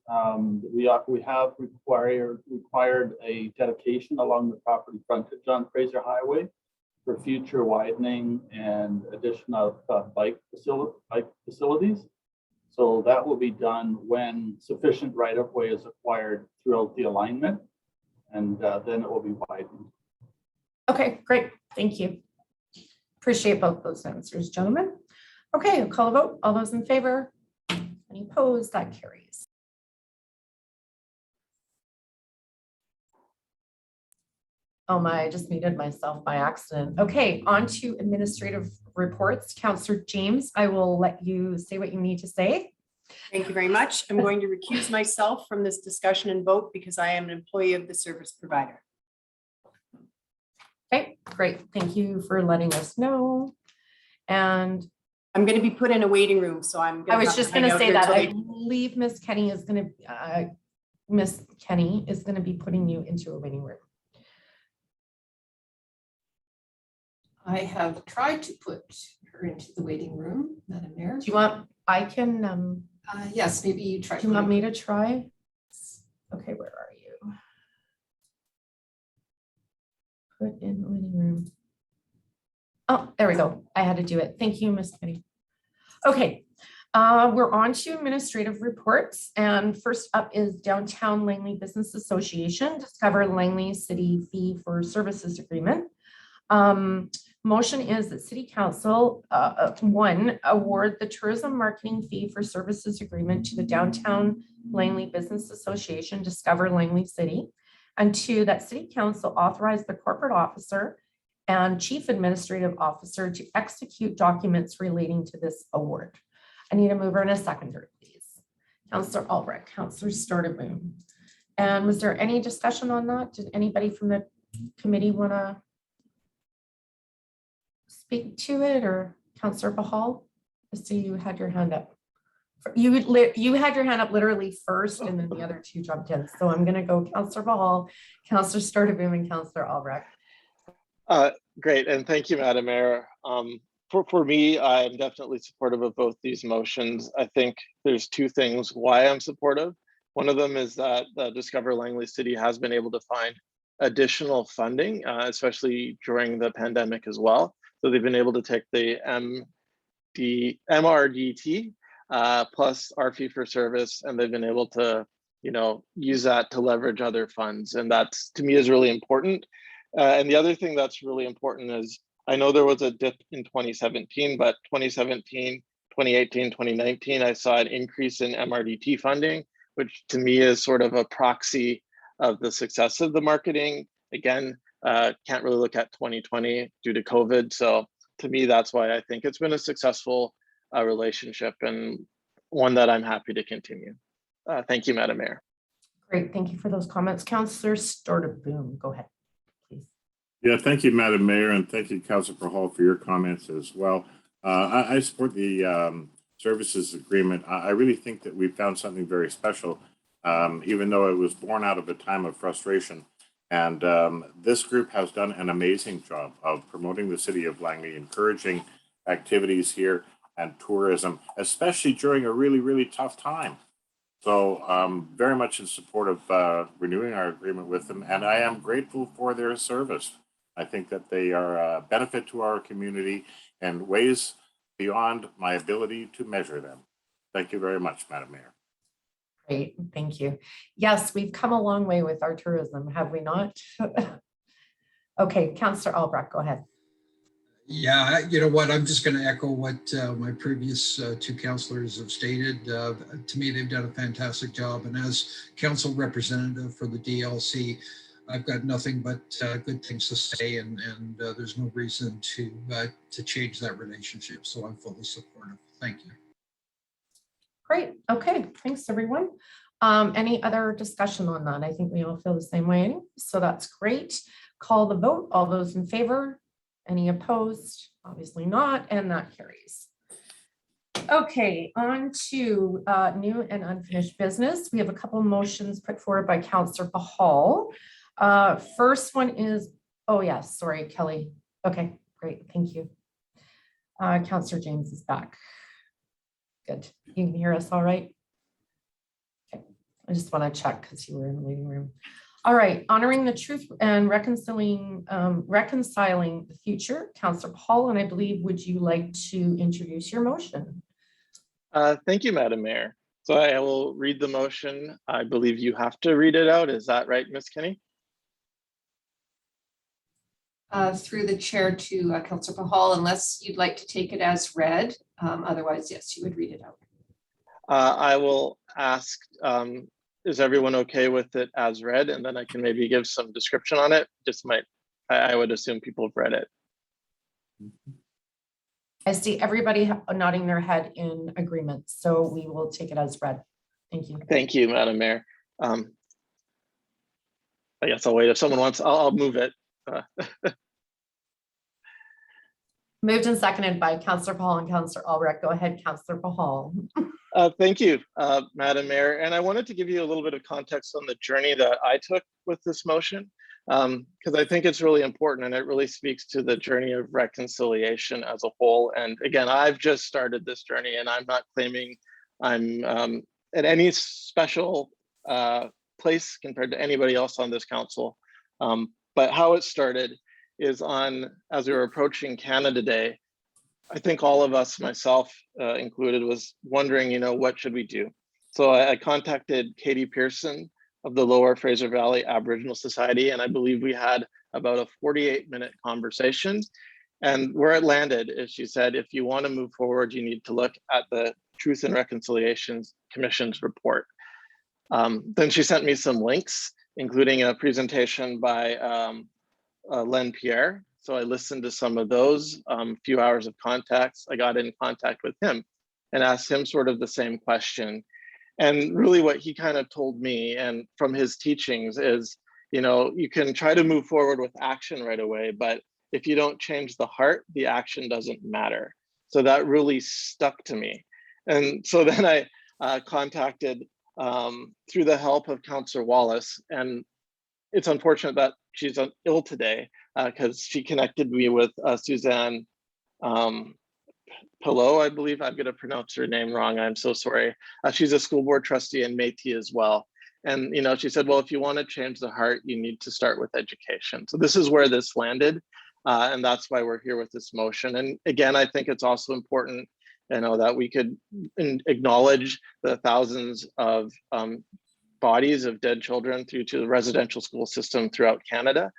We have required a dedication along the property frontage on Fraser Highway for future widening and addition of bike facilities. So that will be done when sufficient right-of-way is acquired throughout the alignment, and then it will be widened. Okay, great. Thank you. Appreciate both those answers, gentlemen. Okay, I'll call a vote. All those in favor? Any opposed? That carries. Oh my, I just muted myself by accident. Okay, on to administrative reports. Councillor James, I will let you say what you need to say. Thank you very much. I'm going to recuse myself from this discussion and vote because I am an employee of the service provider. Okay, great. Thank you for letting us know. And I'm going to be put in a waiting room, so I was just going to say that I believe Miss Kenny is going to be putting you into a waiting room. I have tried to put her into the waiting room, Madam Mayor. Do you want? I can. Yes, maybe you try. Do you want me to try? Okay, where are you? Put in the waiting room. Oh, there we go. I had to do it. Thank you, Miss Kenny. Okay, we're on to administrative reports. And first up is Downtown Langley Business Association, Discover Langley City Fee for Services Agreement. Motion is that City Council, one, award the tourism marketing fee for services agreement to the Downtown Langley Business Association, Discover Langley City. And two, that City Council authorize the corporate officer and chief administrative officer to execute documents relating to this award. I need a mover and a seconder, please. Councillor Albrecht, Councillor Stordeboom. And was there any discussion on that? Did anybody from the committee want to speak to it, or Councillor Bahal? I see you had your hand up. You had your hand up literally first, and then the other two jumped in. So I'm going to go Councillor Bahal, Councillor Stordeboom, and Councillor Albrecht. Great, and thank you, Madam Mayor. For me, I'm definitely supportive of both these motions. I think there's two things why I'm supportive. One of them is that Discover Langley City has been able to find additional funding, especially during the pandemic as well. So they've been able to take the MRDT plus our fee for service, and they've been able to, use that to leverage other funds. And that's, to me, is really important. And the other thing that's really important is, I know there was a dip in 2017, but 2017, 2018, 2019, I saw an increase in MRDT funding, which to me is sort of a proxy of the success of the marketing. Again, can't really look at 2020 due to COVID. So to me, that's why I think it's been a successful relationship and one that I'm happy to continue. Thank you, Madam Mayor. Great, thank you for those comments. Councillor Stordeboom, go ahead, please. Yeah, thank you, Madam Mayor, and thank you, Councillor Hall, for your comments as well. I support the services agreement. I really think that we found something very special, even though it was born out of a time of frustration. And this group has done an amazing job of promoting the city of Langley, encouraging activities here and tourism, especially during a really, really tough time. So very much in support of renewing our agreement with them. And I am grateful for their service. I think that they are a benefit to our community in ways beyond my ability to measure them. Thank you very much, Madam Mayor. Great, thank you. Yes, we've come a long way with our tourism, have we not? Okay, Councillor Albrecht, go ahead. Yeah, you know what, I'm just going to echo what my previous two councillors have stated. To me, they've done a fantastic job. And as council representative for the DLC, I've got nothing but good things to say, and there's no reason to change that relationship. So I'm fully supportive. Thank you. Great. Okay. Thanks, everyone. Any other discussion on that? I think we all feel the same way. So that's great. Call the vote. All those in favor? Any opposed? Obviously not. And that carries. Okay, on to new and unfinished business. We have a couple of motions put forward by Councillor Bahal. First one is, oh yes, sorry, Kelly. Okay, great. Thank you. Councillor James is back. Good. You can hear us all right? Okay. I just want to check because you were in the waiting room. All right. Honoring the truth and reconciling the future. Councillor Paul, and I believe, would you like to introduce your motion? Thank you, Madam Mayor. So I will read the motion. I believe you have to read it out. Is that right, Ms. Kinney? Through the chair to Councillor Bahal, unless you'd like to take it as read. Otherwise, yes, you would read it out. I will ask, is everyone okay with it as read? And then I can maybe give some description on it. I would assume people have read it. I see everybody nodding their head in agreement, so we will take it as read. Thank you. Thank you, Madam Mayor. I guess I'll wait if someone wants, I'll move it. Moved and seconded by Councillor Paul and Councillor Albrecht. Go ahead, Councillor Bahal. Thank you, Madam Mayor. And I wanted to give you a little bit of context on the journey that I took with this motion, because I think it's really important and it really speaks to the journey of reconciliation as a whole. And again, I've just started this journey and I'm not claiming I'm at any special place compared to anybody else on this council. But how it started is as we were approaching Canada Day, I think all of us, myself included, was wondering, what should we do? So I contacted Katie Pearson of the Lower Fraser Valley Aboriginal Society, and I believe we had about a 48-minute conversation. And where it landed is she said, if you want to move forward, you need to look at the Truth and Reconciliation Commission's report. Then she sent me some links, including a presentation by Len Pierre. So I listened to some of those, few hours of contacts. I got in contact with him and asked him sort of the same question. And really what he kind of told me, and from his teachings, is, you can try to move forward with action right away, but if you don't change the heart, the action doesn't matter. So that really stuck to me. And so then I contacted, through the help of Councillor Wallace, and it's unfortunate that she's ill today, because she connected me with Suzanne Pillow, I believe. I'm going to pronounce her name wrong. I'm so sorry. She's a school board trustee in Métis as well. And, you know, she said, well, if you want to change the heart, you need to start with education. So this is where this landed. And that's why we're here with this motion. And again, I think it's also important, you know, that we could acknowledge the thousands of bodies of dead children through to the residential school system throughout Canada.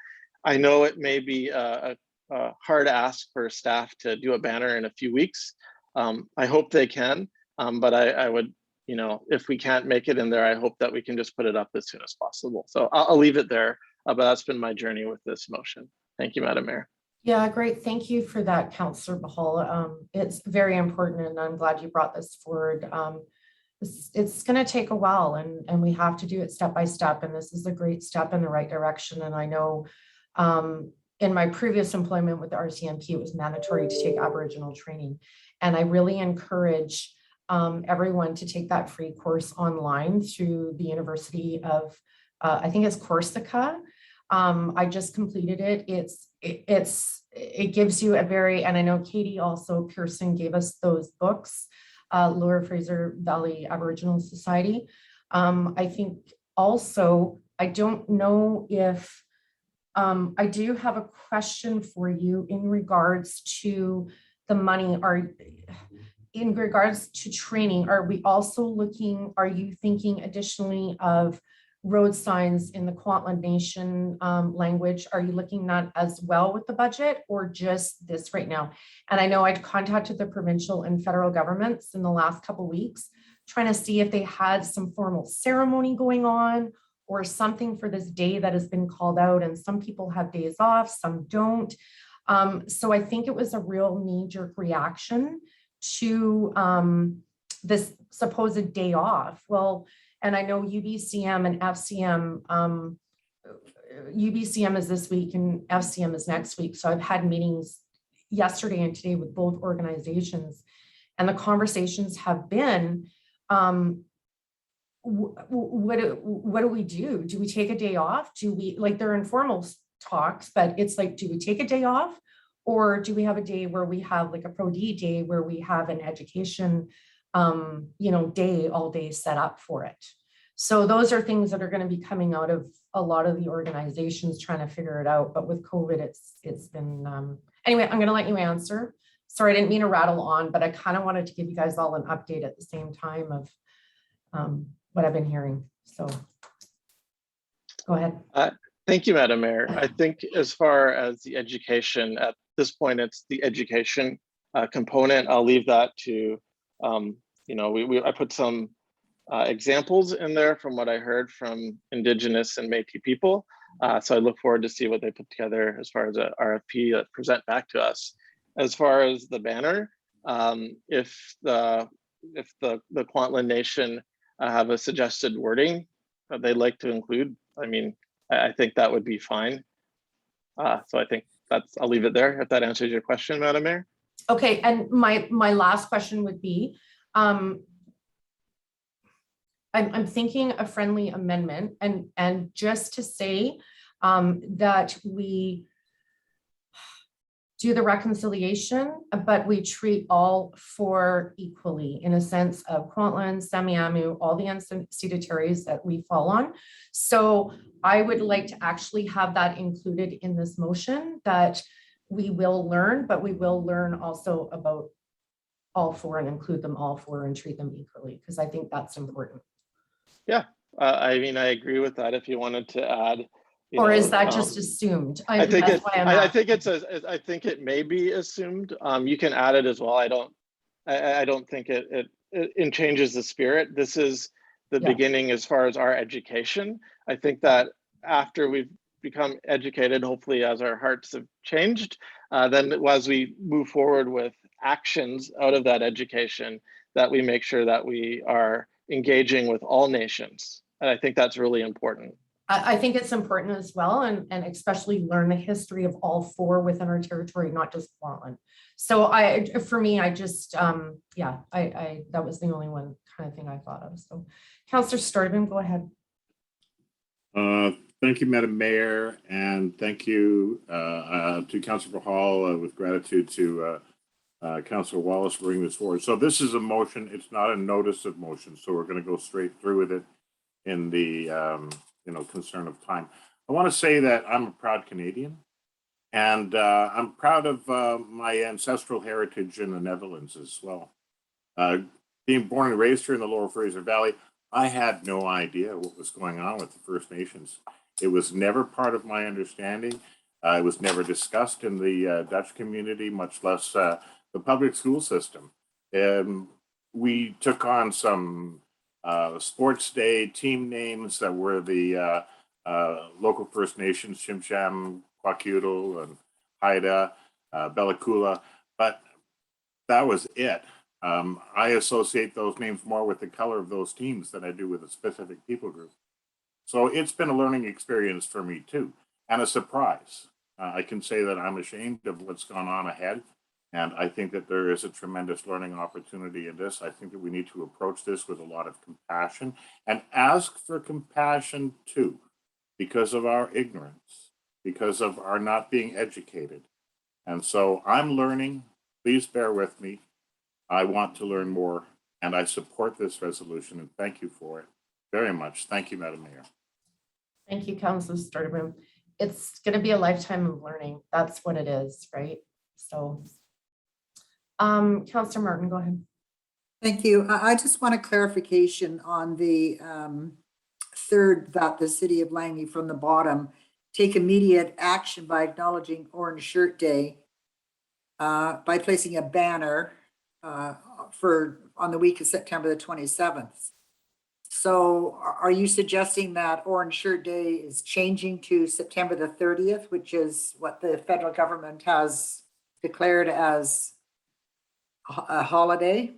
I know it may be a hard ask for staff to do a banner in a few weeks. I hope they can, but I would, you know, if we can't make it in there, I hope that we can just put it up as soon as possible. So I'll leave it there, but that's been my journey with this motion. Thank you, Madam Mayor. Yeah, great. Thank you for that, Councillor Bahal. It's very important, and I'm glad you brought this forward. It's going to take a while, and we have to do it step by step, and this is a great step in the right direction. And I know in my previous employment with the RCMP, it was mandatory to take Aboriginal training. And I really encourage everyone to take that free course online through the University of, I think it's Corsica. I just completed it. It gives you a very, and I know Katie also, Pearson gave us those books, Lower Fraser Valley Aboriginal Society. I think also, I don't know if, I do have a question for you in regards to the money. In regards to training, are we also looking, are you thinking additionally of road signs in the Kwantlen Nation language? Are you looking at as well with the budget, or just this right now? And I know I'd contacted the provincial and federal governments in the last couple of weeks, trying to see if they had some formal ceremony going on or something for this day that has been called out. And some people have days off, some don't. So I think it was a real knee-jerk reaction to this supposed day off. Well, and I know UBCM and FCM, UBCM is this week and FCM is next week. So I've had meetings yesterday and today with both organizations, and the conversations have been, what do we do? Do we take a day off? Do we, like, they're informal talks, but it's like, do we take a day off? Or do we have a day where we have like a Pro D day where we have an education, day, all day set up for it? So those are things that are going to be coming out of a lot of the organizations trying to figure it out. But with COVID, it's been, anyway, I'm going to let you answer. Sorry, I didn't mean to rattle on, but I kind of wanted to give you guys all an update at the same time of what I've been hearing. So go ahead. Thank you, Madam Mayor. I think as far as the education, at this point, it's the education component. I'll leave that to, I put some examples in there from what I heard from Indigenous and Métis people. So I look forward to see what they put together as far as a RFP that present back to us. As far as the banner, if the Kwantlen Nation have a suggested wording that they'd like to include, I mean, I think that would be fine. So I think I'll leave it there if that answers your question, Madam Mayor. Okay, and my last question would be, I'm thinking a friendly amendment, and just to say that we do the reconciliation, but we treat all four equally in a sense of Kwantlen, Semiahmoo, all the unceded territories that we fall on. So I would like to actually have that included in this motion, that we will learn, but we will learn also about all four and include them all four and treat them equally, because I think that's important. Yeah, I mean, I agree with that. If you wanted to add, or is that just assumed? I think it may be assumed. You can add it as well. I don't think it changes the spirit. This is the beginning as far as our education. I think that after we've become educated, hopefully as our hearts have changed, then as we move forward with actions out of that education, that we make sure that we are engaging with all nations. And I think that's really important. I think it's important as well, and especially learn the history of all four within our territory, not just Kwantlen. So for me, I just, that was the only one kind of thing I thought of. So Councillor Sturdivant, go ahead. Thank you, Madam Mayor, and thank you to Councillor Bahal, with gratitude to Councillor Wallace for bringing this forward. So this is a motion. It's not a notice of motion, so we're going to go straight through with it. in the concern of time. I want to say that I'm a proud Canadian, and I'm proud of my ancestral heritage in the Netherlands as well. Being born and raised here in the Lower Fraser Valley, I had no idea what was going on with the First Nations. It was never part of my understanding. It was never discussed in the Dutch community, much less the public school system. We took on some sports day team names that were the local First Nations, Shimsham, Kwakiutl, and Haida, Belakula, but that was it. I associate those names more with the color of those teams than I do with a specific people group. So it's been a learning experience for me too, and a surprise. I can say that I'm ashamed of what's gone on ahead, and I think that there is a tremendous learning opportunity in this. I think that we need to approach this with a lot of compassion and ask for compassion too, because of our ignorance, because of our not being educated. And so I'm learning. Please bear with me. I want to learn more, and I support this resolution, and thank you for it very much. Thank you, Madam Mayor. Thank you, Councillor Sturdivant. It's going to be a lifetime of learning. That's what it is, right? So, Councillor Martin, go ahead. Thank you. I just want a clarification on the third, that the City of Langley from the bottom take immediate action by acknowledging Orange Shirt Day by placing a banner on the week of September the 27th. So are you suggesting that Orange Shirt Day is changing to September the 30th, which is what the federal government has declared as a holiday?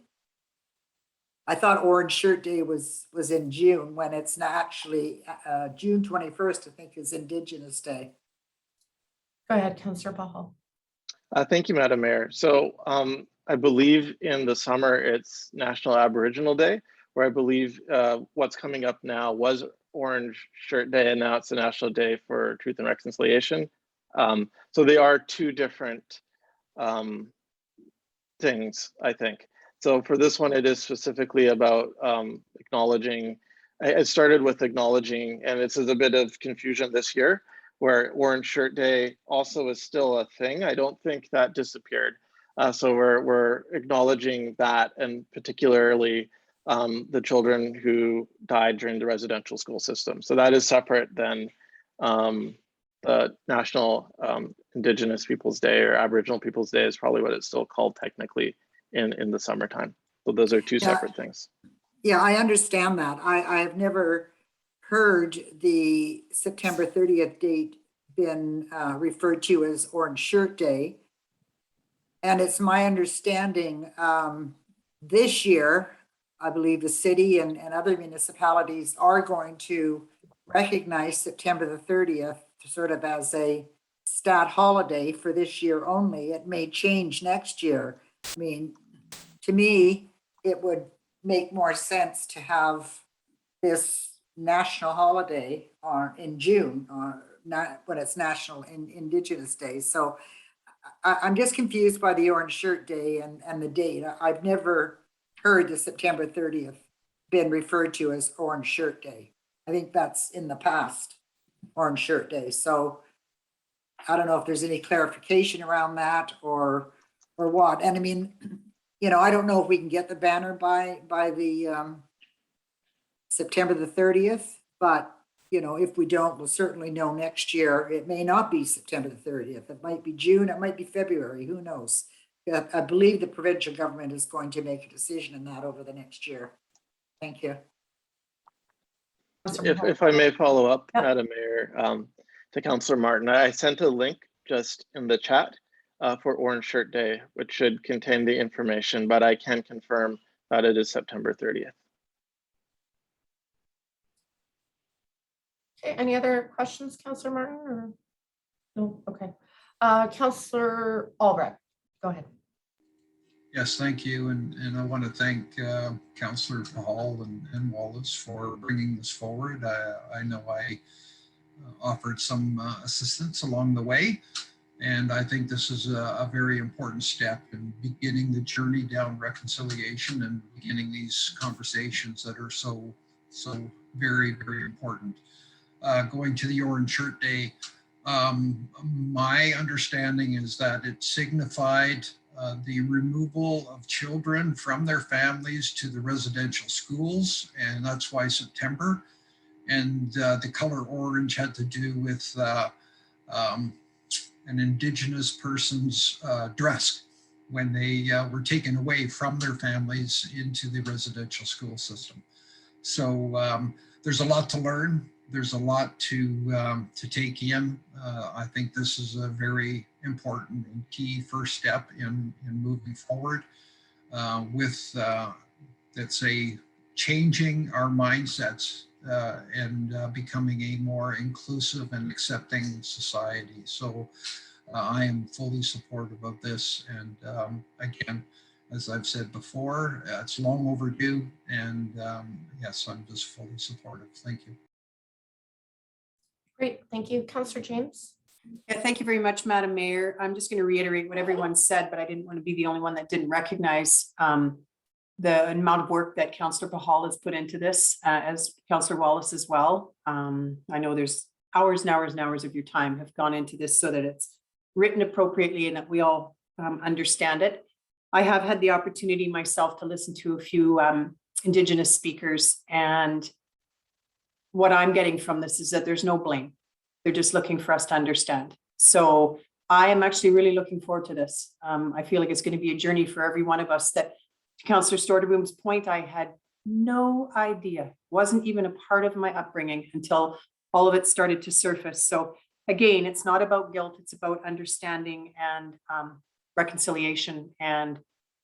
I thought Orange Shirt Day was in June, when it's not actually June 21st, I think, is Indigenous Day. Go ahead, Councillor Pahal. Thank you, Madam Mayor. So I believe in the summer it's National Aboriginal Day, where I believe what's coming up now was Orange Shirt Day, and now it's the National Day for Truth and Reconciliation. So they are two different things, I think. So for this one, it is specifically about acknowledging. It started with acknowledging, and it's a bit of confusion this year, where Orange Shirt Day also is still a thing. I don't think that disappeared. So we're acknowledging that, and particularly the children who died during the residential school system. So that is separate than the National Indigenous Peoples Day, or Aboriginal Peoples Day is probably what it's still called technically in the summertime. So those are two separate things. Yeah, I understand that. I have never heard the September 30th date been referred to as Orange Shirt Day. And it's my understanding this year, I believe the city and other municipalities are going to recognize September the 30th sort of as a stat holiday for this year only. It may change next year. I mean, to me, it would make more sense to have this national holiday in June, not when it's National Indigenous Day. So I'm just confused by the Orange Shirt Day and the date. I've never heard the September 30th been referred to as Orange Shirt Day. I think that's in the past, Orange Shirt Day. So I don't know if there's any clarification around that or what. And I mean, you know, I don't know if we can get the banner by the September the 30th, but you know, if we don't, we'll certainly know next year. It may not be September the 30th. It might be June, it might be February, who knows? I believe the provincial government is going to make a decision on that over the next year. Thank you. If I may follow up, Yep. Madam Mayor, to Councillor Martin, I sent a link just in the chat for Orange Shirt Day, which should contain the information, but I can confirm that it is September 30th. Okay, any other questions, Councillor Martin? Or no? Okay. Councillor Albrecht, go ahead. Yes, thank you. And I want to thank Councillor Hall and Wallace for bringing this forward. I know I offered some assistance along the way, and I think this is a very important step in beginning the journey down reconciliation and beginning these conversations that are so very, very important. Going to the Orange Shirt Day, my understanding is that it signified the removal of children from their families to the residential schools, and that's why September. And the color orange had to do with an Indigenous person's dress when they were taken away from their families into the residential school system. So there's a lot to learn. There's a lot to take in. I think this is a very important and key first step in moving forward with, let's say, changing our mindsets and becoming a more inclusive and accepting society. So I am fully supportive of this. And again, as I've said before, it's long overdue. And yes, I'm just fully supportive. Thank you. Great, thank you. Councillor James. Yeah, thank you very much, Madam Mayor. I'm just going to reiterate what everyone said, but I didn't want to be the only one that didn't recognize the amount of work that Councillor Pahal has put into this, as Councillor Wallace as well. I know there's hours and hours and hours of your time have gone into this so that it's written appropriately and that we all understand it. I have had the opportunity myself to listen to a few Indigenous speakers, and what I'm getting from this is that there's no blame. They're just looking for us to understand. So I am actually really looking forward to this. I feel like it's going to be a journey for every one of us. That, to Councillor Storterboom's point, I had no idea, wasn't even a part of my upbringing until all of it started to surface. So again, it's not about guilt, it's about understanding and reconciliation, and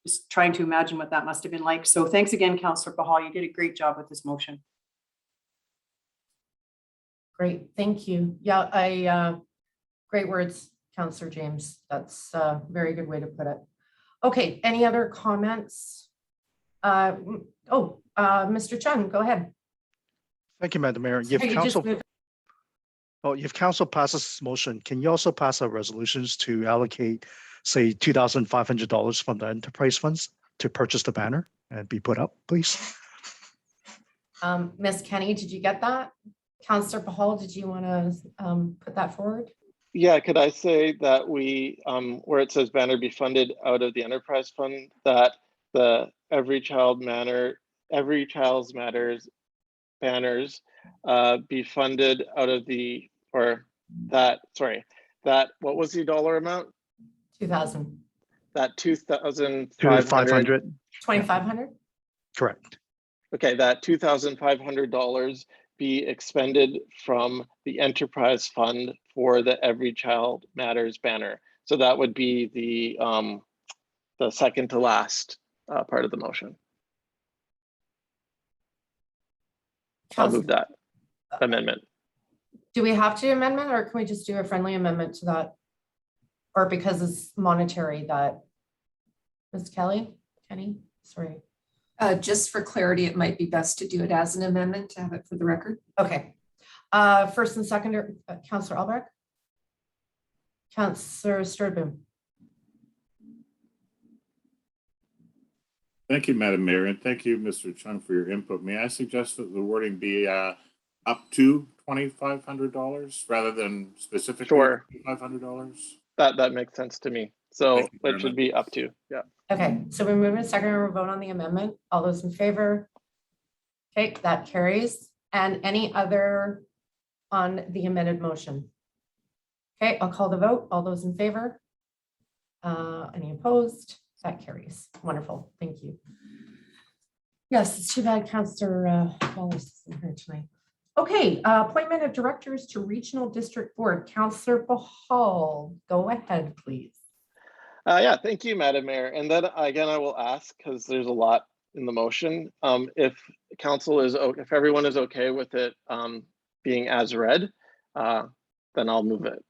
just trying to imagine what that must have been like. So thanks again, Councillor Pahal. You did a great job with this motion. Great, thank you. Yeah, great words, Councillor James. That's a very good way to put it. Okay, any other comments? Mr. Chung, go ahead. Thank you, Madam Mayor. Sorry, If council passes this motion, can you also pass a resolutions to allocate, say, $2,500 from the enterprise funds to purchase the banner and be put up, please? Ms. Kenny, did you get that? Councillor Pahal, did you want to put that forward? Yeah, could I say that we, where it says banner be funded out of the enterprise fund, that the Every Child's Matters banners be funded out of the, or that, sorry, that, what was the dollar amount? 2,000. That 2,500. 2,500? Correct. Okay, that $2,500 be expended from the enterprise fund for the Every Child Matters banner. So that would be the second to last part of the motion. I'll move that amendment. Do we have to amendment, or can we just do a friendly amendment to that? Or because it's monetary, that Ms. Kenny, sorry. Just for clarity, it might be best to do it as an amendment to have it for the record. Okay. First and second, Councillor Albrecht. Councillor Storterboom. Thank you, Madam Mayor, and thank you, Mr. Chung, for your input. May I suggest that the wording be up to $2,500 rather than specifically Sure. $2,500? That makes sense to me. So it should be up to, yeah. Okay, so we move in second and we'll vote on the amendment. All those in favor? Okay, that carries. And any other on the amended motion? Okay, I'll call the vote. All those in favor? Any opposed? That carries. Wonderful, thank you. Yes, it's too bad Councillor Wallace isn't here tonight. Okay, appointment of directors to Regional District Board. Councillor Pahal, go ahead, please. Yeah, thank you, Madam Mayor. And then again, I will ask, because there's a lot in the motion, if council is, if everyone is okay with it being as read, then I'll move it.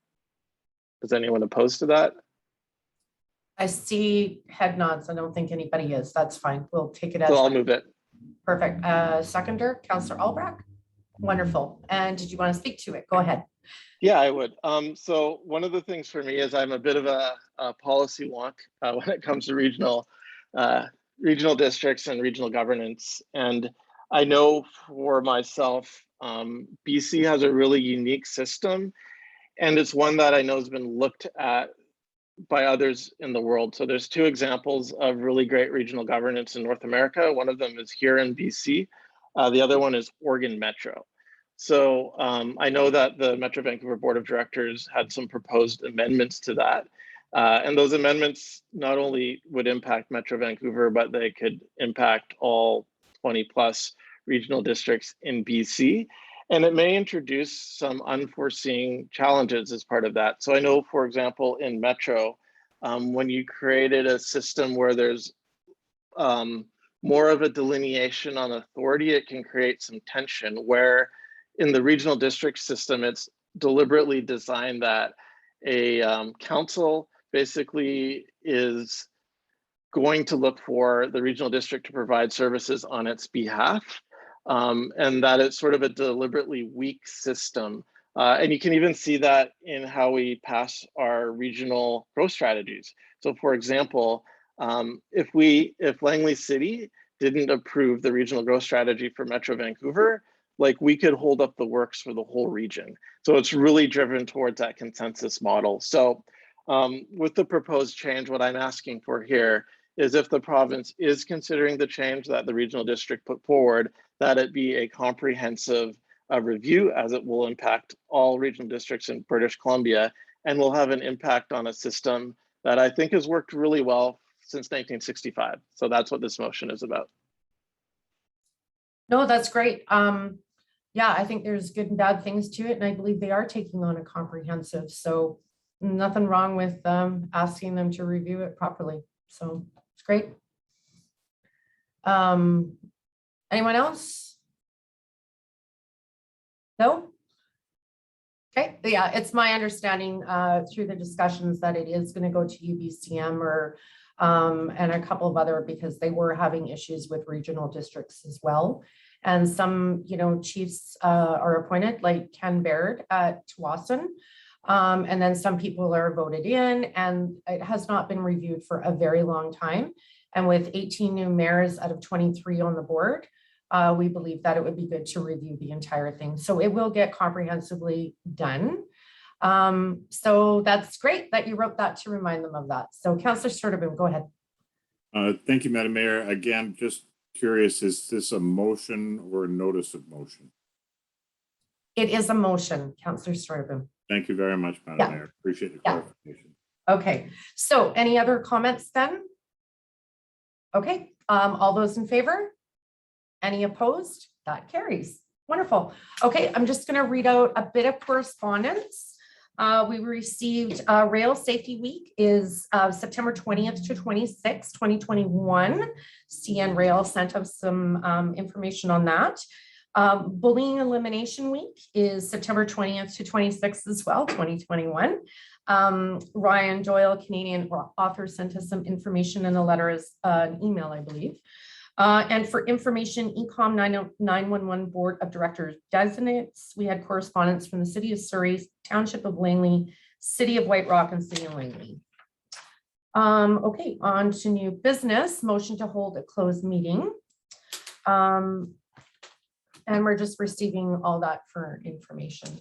Is anyone opposed to that? I see head nods. I don't think anybody is. That's fine. We'll take it as. So I'll move it. Perfect. Seconder, Councillor Albrecht. Wonderful. And did you want to speak to it? Go ahead. Yeah, I would. So one of the things for me is I'm a bit of a policy wonk when it comes to regional districts and regional governance. And I know for myself, BC has a really unique system, and it's one that I know has been looked at by others in the world. So there's two examples of really great regional governance in North America. One of them is here in BC. The other one is Oregon Metro. So I know that the Metro Vancouver Board of Directors had some proposed amendments to that. And those amendments not only would impact Metro Vancouver, but they could impact all 20 plus regional districts in BC. And it may introduce some unforeseen challenges as part of that. So I know, for example, in Metro, when you created a system where there's more of a delineation on authority, it can create some tension where in the regional district system, it's deliberately designed that a council basically is going to look for the regional district to provide services on its behalf. And that it's sort of a deliberately weak system. And you can even see that in how we pass our regional growth strategies. So for example, if Langley City didn't approve the regional growth strategy for Metro Vancouver, like we could hold up the works for the whole region. So it's really driven towards that consensus model. So with the proposed change, what I'm asking for here is if the province is considering the change that the regional district put forward, that it be a comprehensive review, as it will impact all regional districts in British Columbia and will have an impact on a system that I think has worked really well since 1965. So that's what this motion is about. No, that's great. Yeah, I think there's good and bad things to it, and I believe they are taking on a comprehensive. So nothing wrong with asking them to review it properly. So it's great. Anyone else? No? Okay, yeah, it's my understanding through the discussions that it is going to go to UBCM or and a couple of other, because they were having issues with regional districts as well. And some, chiefs are appointed, like Ken Baird at Tsawwassen. And then some people are voted in, and it has not been reviewed for a very long time. And with 18 new mayors out of 23 on the board, we believe that it would be good to review the entire thing. So it will get comprehensively done. So that's great that you wrote that to remind them of that. So Councillor Sturdivant, go ahead. Thank you, Madam Mayor. Again, just curious, is this a motion or a notice of motion? It is a motion, Councillor Sturdivant. Thank you very much, Madam Mayor. Appreciate the clarification. Okay, so any other comments then? Okay, all those in favor? Any opposed? That carries. Wonderful. Okay, I'm just going to read out a bit of correspondence. We received Rail Safety Week is September 20th to 26th, 2021. CN Rail sent us some information on that. Bullying Elimination Week is September 20th to 26th as well, 2021. Ryan Doyle, Canadian author, sent us some information in a letter as an email, I believe. And for information, Ecom 911 Board of Directors designates, we had correspondence from the City of Surrey, Township of Langley, City of White Rock, and City of Langley. Okay, on to new business. Motion to hold a closed meeting. And we're just receiving all that for information.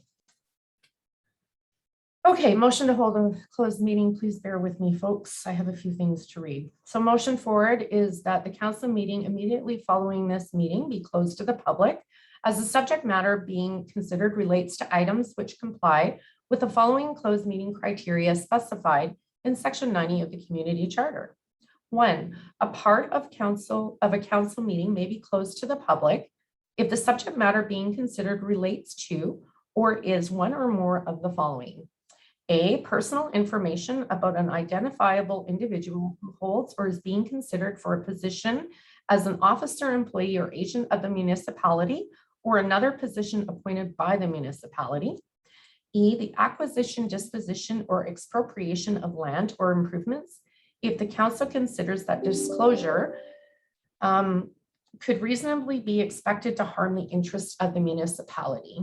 Okay, motion to hold a closed meeting. Please bear with me, folks. I have a few things to read. So motion forward is that the council meeting immediately following this meeting be closed to the public as the subject matter being considered relates to items which comply with the following closed meeting criteria specified in section 90 of the community charter. 1, a part of a council meeting may be closed to the public if the subject matter being considered relates to or is one or more of the following. A, personal information about an identifiable individual who holds or is being considered for a position as an officer, employee, or agent of the municipality or another position appointed by the municipality. E, the acquisition, disposition, or expropriation of land or improvements if the council considers that disclosure could reasonably be expected to harm the interest of the municipality.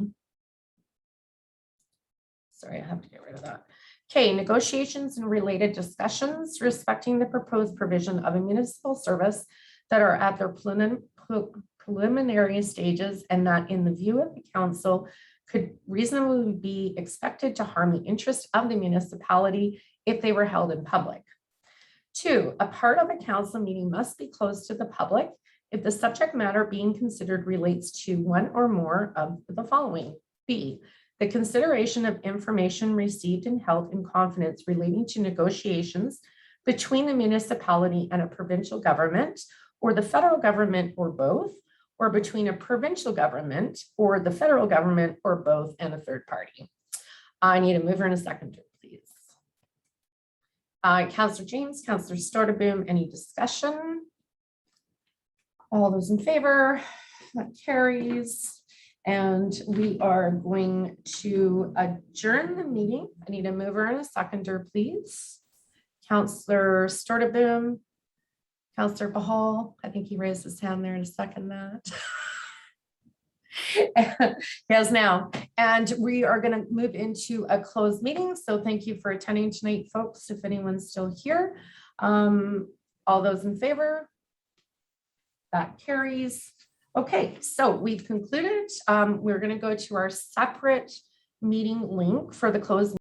Sorry, I have to get rid of that. Okay, negotiations and related discussions respecting the proposed provision of a municipal service that are at their preliminary stages, and that in the view of the council could reasonably be expected to harm the interest of the municipality if they were held in public. 2, a part of a council meeting must be closed to the public if the subject matter being considered relates to one or more of the following. B, the consideration of information received and held in confidence relating to negotiations between the municipality and a provincial government, or the federal government, or both, or between a provincial government or the federal government, or both, and a third party. I need a mover and a seconder, please. Councillor James, Councillor Stordeboom, any discussion? All those in favor? That carries. And we are going to adjourn the meeting. I need a mover and a seconder, please. Councillor Stordeboom, Councillor Bahal, I think he raised his hand there to second that. Yes, now. And we are going to move into a closed meeting. So thank you for attending tonight, folks, if anyone's still here. All those in favor? That carries. Okay, so we've concluded. We're going to go to our separate meeting link for the closed